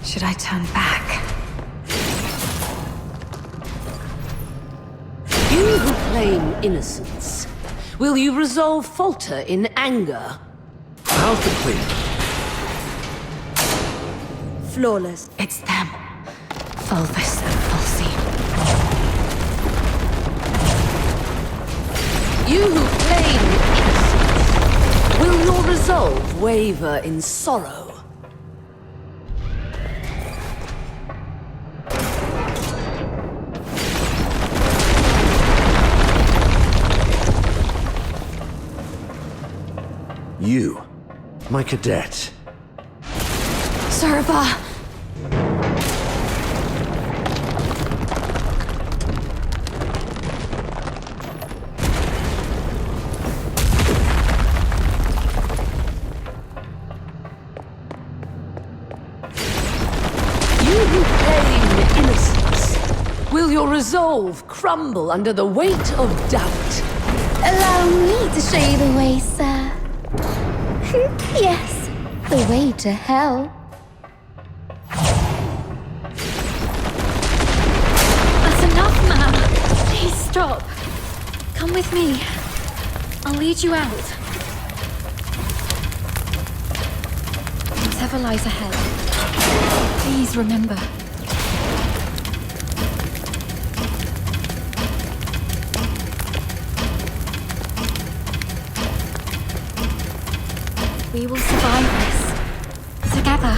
Should I turn back? You who claim innocence, will you resolve falter in anger? How's the Queen? Flawless. It's them. Fulvus and Fulsey. You who claim innocence, will your resolve waver in sorrow? You, my cadet. Serva! You who claim innocence, will your resolve crumble under the weight of doubt? Allow me to show you the way, sir. Yes, the way to hell. That's enough, ma'am. Please stop. Come with me. I'll lead you out. Whatever lies ahead, please remember. We will survive this. Together.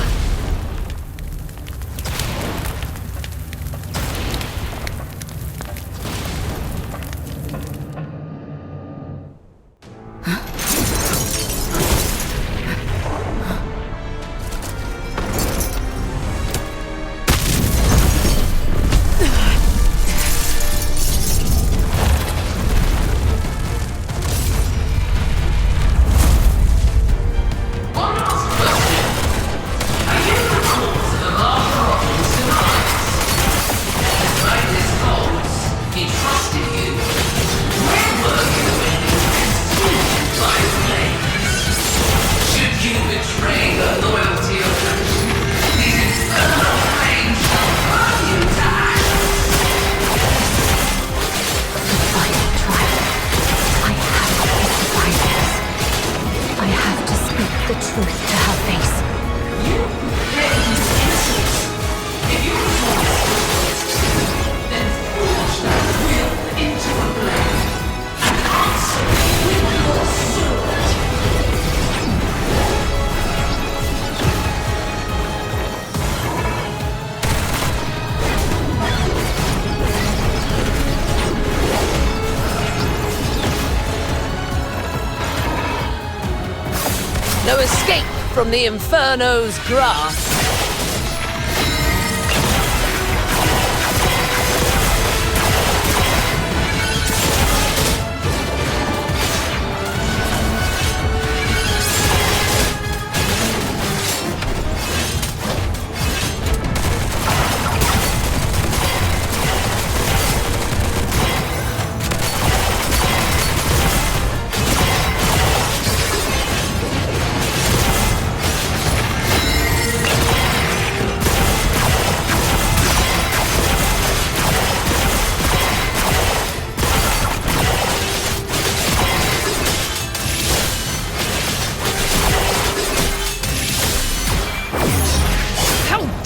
No escape from the Inferno's grasp.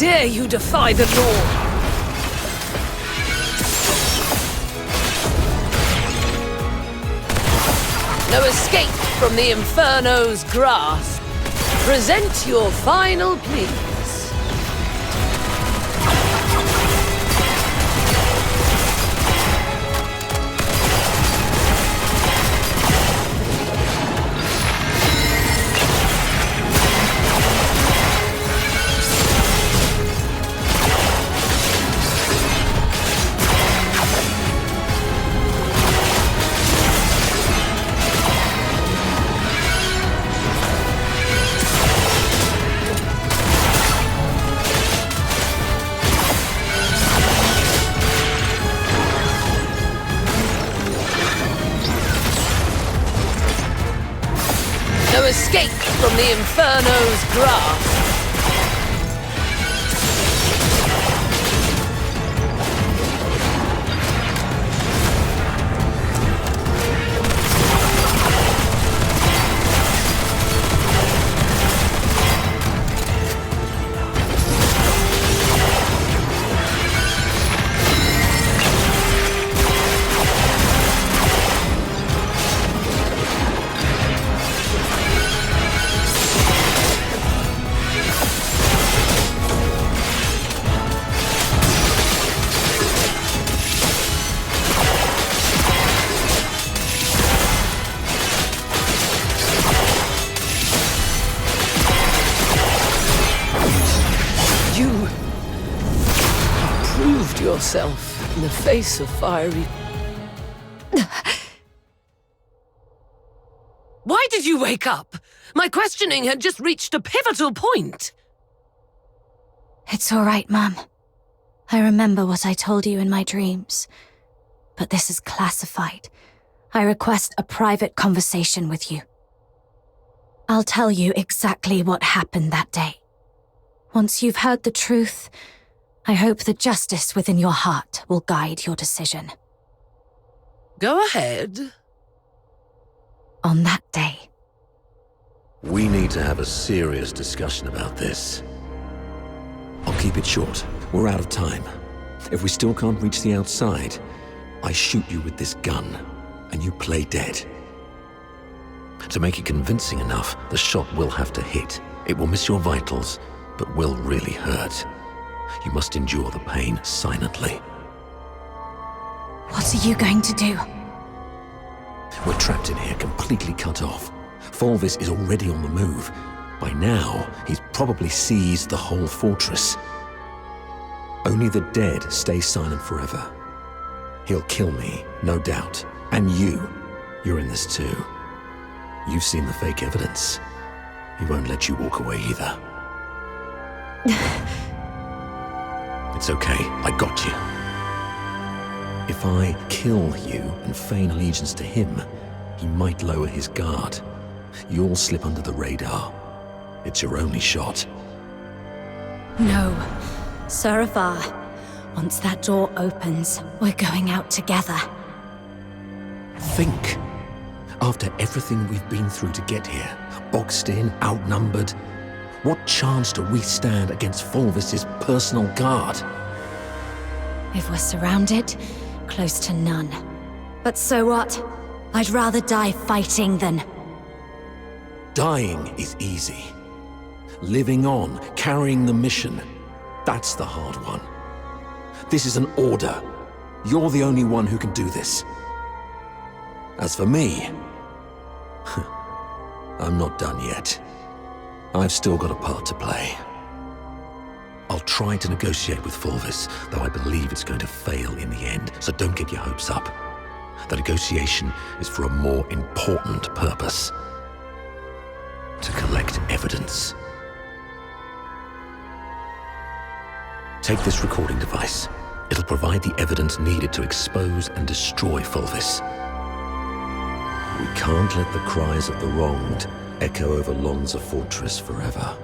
dare you defy the law? No escape from the Inferno's grasp. Present your final pleas. No escape from the Inferno's grasp. Yourself in the face of fiery. Why did you wake up? My questioning had just reached a pivotal point. It's all right, Mum. I remember what I told you in my dreams. But this is classified. I request a private conversation with you. I'll tell you exactly what happened that day. Once you've heard the truth, I hope the justice within your heart will guide your decision. Go ahead. On that day. We need to have a serious discussion about this. I'll keep it short. We're out of time. If we still can't reach the outside, I shoot you with this gun, and you play dead. To make it convincing enough, the shot will have to hit. It will miss your vitals, but will really hurt. You must endure the pain silently. What are you going to do? We're trapped in here, completely cut off. Fulvis is already on the move. By now, he's probably seized the whole fortress. Only the dead stay silent forever. He'll kill me, no doubt. And you're in this too. You've seen the fake evidence. He won't let you walk away either. It's okay, I got you. If I kill you and feign allegiance to him, he might lower his guard. You'll slip under the radar. It's your only shot. No. Seraphar, once that door opens, we're going out together. Think. After everything we've been through to get here, boxed in, outnumbered, what chance do we stand against Fulvis's personal guard? If we're surrounded, close to none. But so what? I'd rather die fighting than... Dying is easy. Living on, carrying the mission, that's the hard one. This is an order. You're the only one who can do this. As for me, I'm not done yet. I've still got a part to play. I'll try to negotiate with Fulvis, though I believe it's going to fail in the end, so don't get your hopes up. The negotiation is for a more important purpose. To collect evidence. Take this recording device. It'll provide the evidence needed to expose and destroy Fulvis. We can't let the cries of the wronged echo over Lonza Fortress forever.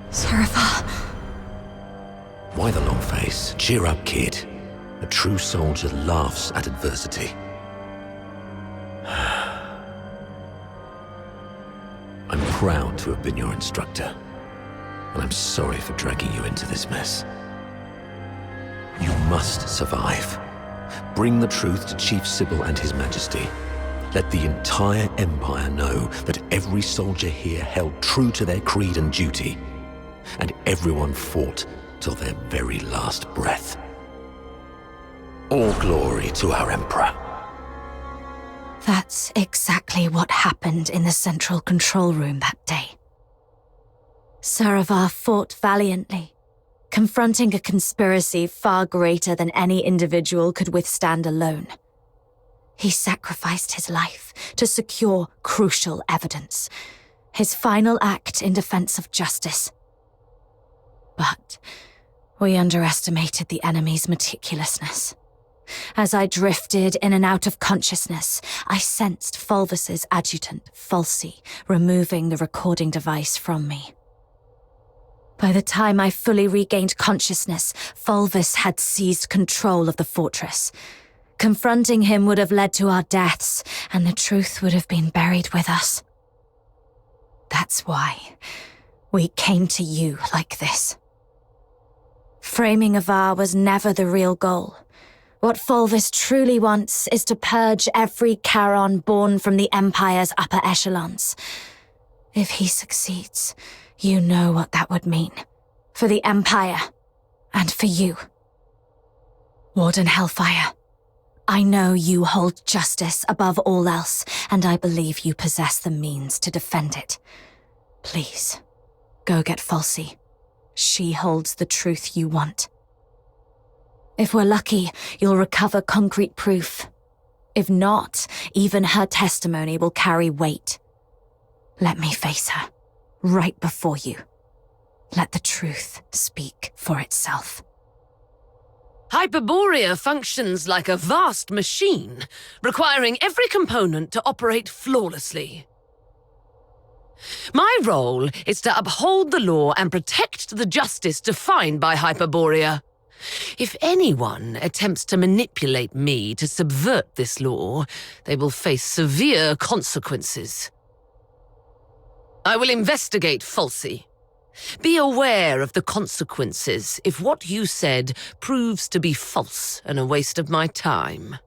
Seraphar. Why the long face? Cheer up, kid. A true soldier laughs at adversity. I'm proud to have been your instructor. and I'm sorry for dragging you into this mess. You must survive. Bring the truth to Chief Sybil and His Majesty. Let the entire Empire know that every soldier here held true to their creed and duty, and everyone fought till their very last breath. All glory to our Emperor. That's exactly what happened in the central control room that day. Saravar fought valiantly, confronting a conspiracy far greater than any individual could withstand alone. He sacrificed his life to secure crucial evidence, his final act in defense of justice. But we underestimated the enemy's meticulousness. As I drifted in and out of consciousness, I sensed Fulvis's adjutant, Falsey, removing the recording device from me. By the time I fully regained consciousness, Fulvis had seized control of the fortress. Confronting him would have led to our deaths, and the truth would have been buried with us. That's why we came to you like this. Framing Avar was never the real goal. What Fulvis truly wants is to purge every Charon born from the Empire's upper echelons. If he succeeds, you know what that would mean. For the Empire, and for you. Warden Hellfire, I know you hold justice above all else, and I believe you possess the means to defend it. Please, go get Falsey. She holds the truth you want. If we're lucky, you'll recover concrete proof. If not, even her testimony will carry weight. Let me face her, right before you. Let the truth speak for itself. Hyperborea functions like a vast machine, requiring every component to operate flawlessly. My role is to uphold the law and protect the justice defined by Hyperborea. If anyone attempts to manipulate me to subvert this law, they will face severe consequences. I will investigate Falsey. Be aware of the consequences if what you said proves to be false and a waste of my time.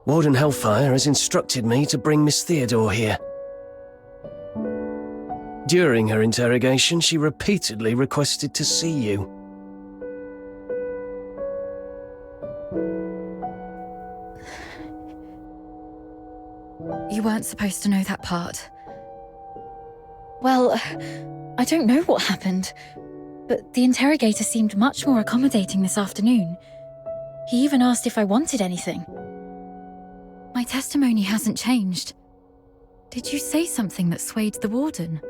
Warden Hellfire has instructed me to bring Miss Theodore here. During her interrogation, she repeatedly requested to see you. You weren't supposed to know that part. Well, I don't know what happened, but the interrogator seemed much more accommodating this afternoon. He even asked if I wanted anything. My testimony hasn't changed. Did you say something that swayed the warden?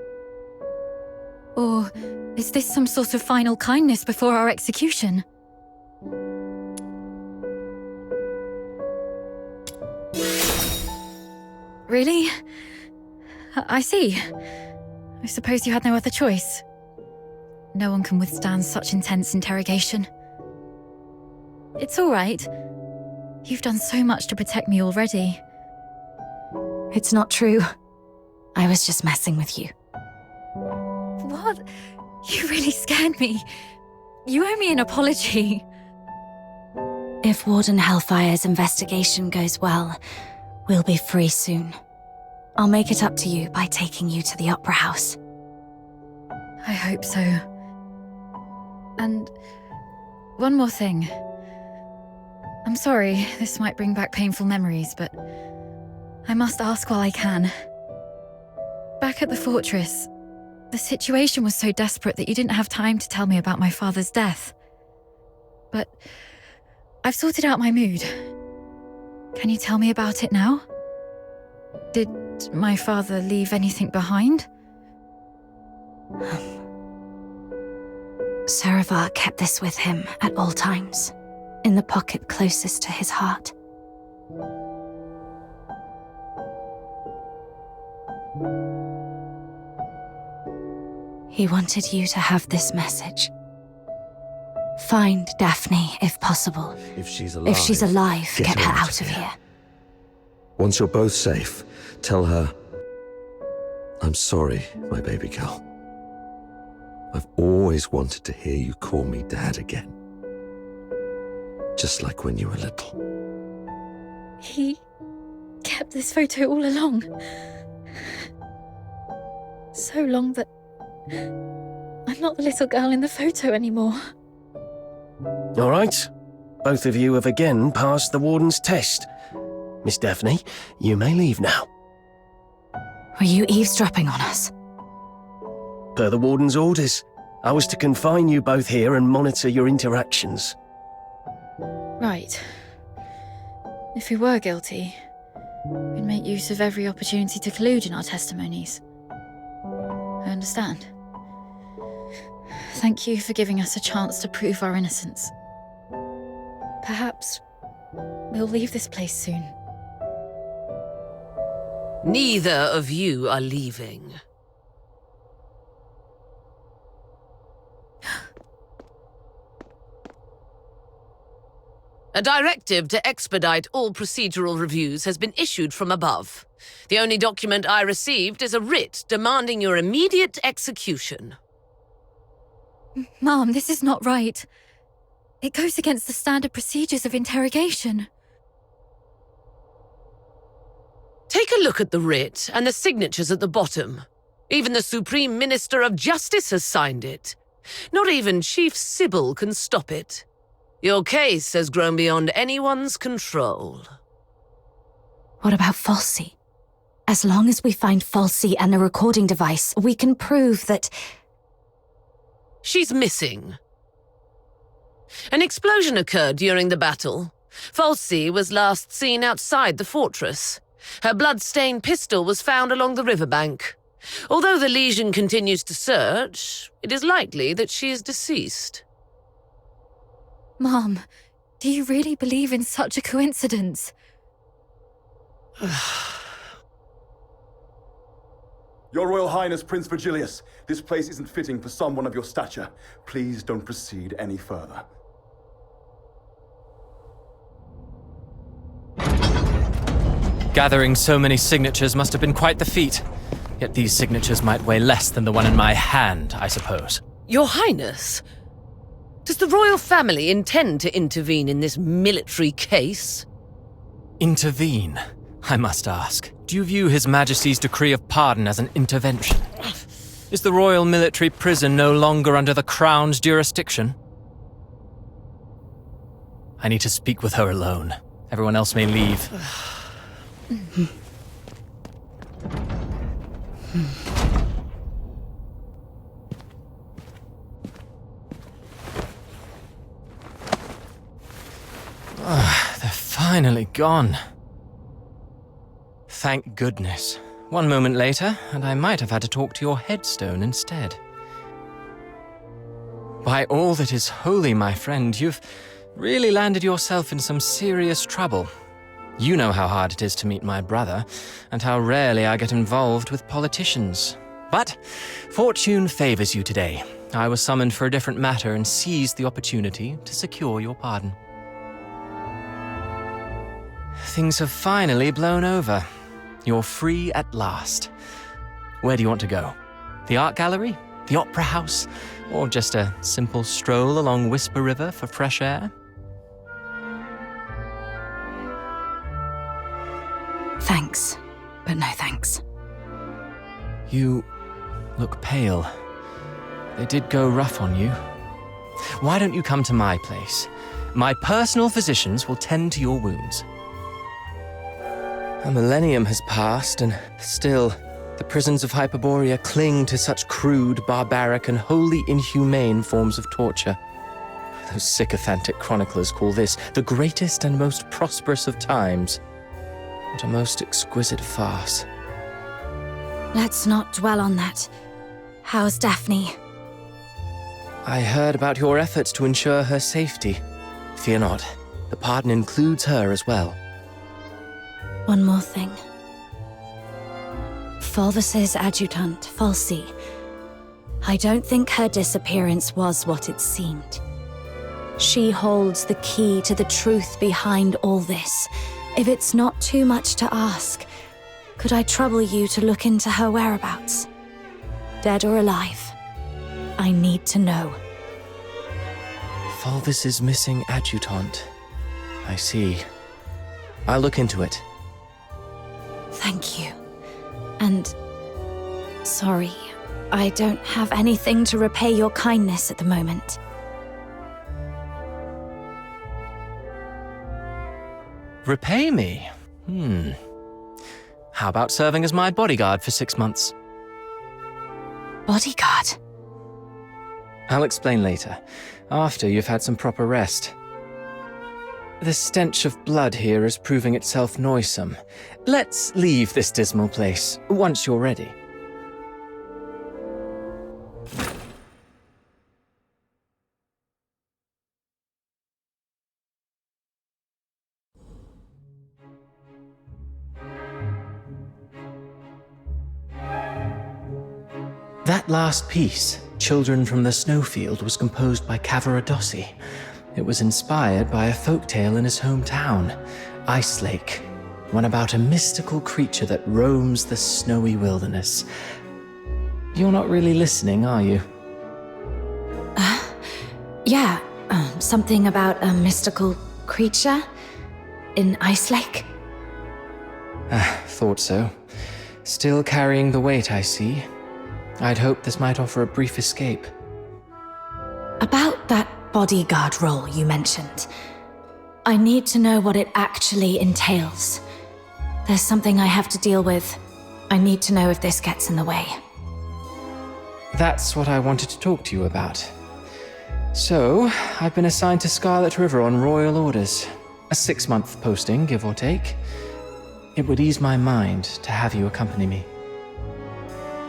Or is this some sort of final kindness before our execution? Really? I see. I suppose you had no other choice. No one can withstand such intense interrogation. It's all right. You've done so much to protect me already. It's not true. I was just messing with you. What? You really scared me. You owe me an apology. If Warden Hellfire's investigation goes well, we'll be free soon. I'll make it up to you by taking you to the Opera House. I hope so. And one more thing. I'm sorry, this might bring back painful memories, but I must ask while I can. Back at the fortress, the situation was so desperate that you didn't have time to tell me about my father's death. But I've sorted out my mood. Can you tell me about it now? Did my father leave anything behind? Saravar kept this with him at all times, in the pocket closest to his heart. He wanted you to have this message. Find Daphne, if possible. If she's alive, get her out of here. Once you're both safe, tell her, I'm sorry, my baby girl. I've always wanted to hear you call me Dad again. Just like when you were little. He kept this photo all along. So long that I'm not the little girl in the photo anymore. All right. Both of you have again passed the Warden's test. Miss Daphne, you may leave now. Were you eavesdropping on us? Per the Warden's orders, I was to confine you both here and monitor your interactions. Right. If we were guilty, we'd make use of every opportunity to collude in our testimonies. I understand. Thank you for giving us a chance to prove our innocence. Perhaps we'll leave this place soon. Neither of you are leaving. A directive to expedite all procedural reviews has been issued from above. The only document I received is a writ demanding your immediate execution. Mom, this is not right. It goes against the standard procedures of interrogation. Take a look at the writ and the signatures at the bottom. Even the Supreme Minister of Justice has signed it. Not even Chief Sybil can stop it. Your case has grown beyond anyone's control. What about Falsey? As long as we find Falsey and the recording device, we can prove that... She's missing. An explosion occurred during the battle. Falsey was last seen outside the fortress. Her blood-stained pistol was found along the riverbank. Although the Legion continues to search, it is likely that she is deceased. Mom, do you really believe in such a coincidence? Your Royal Highness, Prince Virgilius, this place isn't fitting for someone of your stature. Please don't proceed any further. Gathering so many signatures must have been quite the feat. Yet these signatures might weigh less than the one in my hand, I suppose. Your Highness, does the royal family intend to intervene in this military case? Intervene, I must ask. Do you view His Majesty's decree of pardon as an intervention? Is the royal military prison no longer under the Crown's jurisdiction? I need to speak with her alone. Everyone else may leave. They're finally gone. Thank goodness. One moment later, and I might have had to talk to your headstone instead. By all that is holy, my friend, you've really landed yourself in some serious trouble. You know how hard it is to meet my brother, and how rarely I get involved with politicians. But fortune favors you today. I was summoned for a different matter and seized the opportunity to secure your pardon. Things have finally blown over. You're free at last. Where do you want to go? The art gallery? The opera house? Or just a simple stroll along Whisper River for fresh air? Thanks, but no thanks. You look pale. They did go rough on you. Why don't you come to my place? My personal physicians will tend to your wounds. A millennium has passed, and still, the prisons of Hyperborea cling to such crude, barbaric, and wholly inhumane forms of torture. Those sycophantic chroniclers call this the greatest and most prosperous of times. What a most exquisite farce. Let's not dwell on that. How's Daphne? I heard about your efforts to ensure her safety. Fear not, the pardon includes her as well. One more thing. Fulvis's adjutant, Falsey. I don't think her disappearance was what it seemed. She holds the key to the truth behind all this. If it's not too much to ask, could I trouble you to look into her whereabouts? Dead or alive? I need to know. Fulvis's missing adjutant. I see. I'll look into it. Thank you. And sorry, I don't have anything to repay your kindness at the moment. Repay me? How about serving as my bodyguard for 6 months? Bodyguard? I'll explain later, after you've had some proper rest. The stench of blood here is proving itself noisome. Let's leave this dismal place, once you're ready. That last piece, Children from the Snowfield, was composed by Cavaradossi. It was inspired by a folktale in his hometown, Ice Lake, one about a mystical creature that roams the snowy wilderness. You're not really listening, are you? Yeah, something about a mystical creature in Ice Lake? Thought so. Still carrying the weight, I see. I'd hoped this might offer a brief escape. About that bodyguard role you mentioned, I need to know what it actually entails. There's something I have to deal with. I need to know if this gets in the way. That's what I wanted to talk to you about. So, I've been assigned to Scarlet River on royal orders. A 6-month posting, give or take. It would ease my mind to have you accompany me.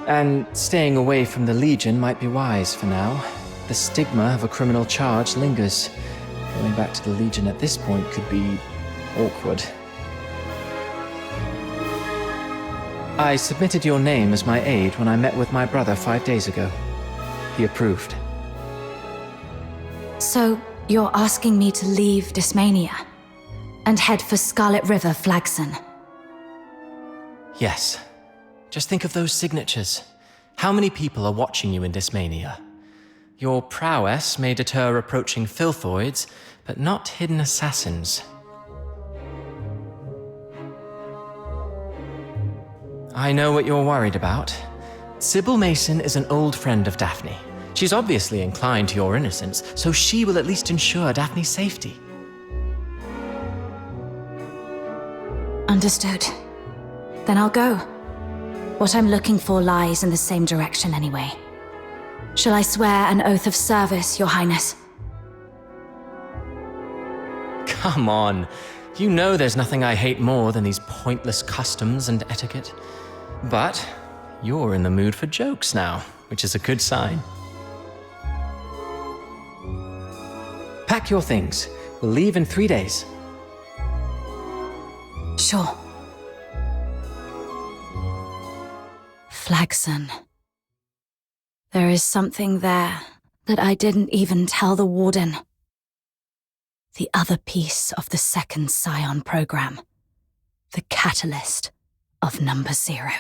And staying away from the Legion might be wise for now. The stigma of a criminal charge lingers. Going back to the Legion at this point could be awkward. I submitted your name as my aide when I met with my brother 5 days ago. He approved. So, you're asking me to leave Dysmania and head for Scarlet River, Flagson? Yes. Just think of those signatures. How many people are watching you in Dysmania? Your prowess may deter approaching filthoids, but not hidden assassins. I know what you're worried about. Sybil Mason is an old friend of Daphne. She's obviously inclined to your innocence, so she will at least ensure Daphne's safety. Understood. Then I'll go. What I'm looking for lies in the same direction anyway. Shall I swear an oath of service, Your Highness? Come on. You know there's nothing I hate more than these pointless customs and etiquette. But you're in the mood for jokes now, which is a good sign. Pack your things. We'll leave in 3 days. Sure. Flagson. There is something there that I didn't even tell the Warden. The other piece of the second Scion program. The catalyst of Number 0.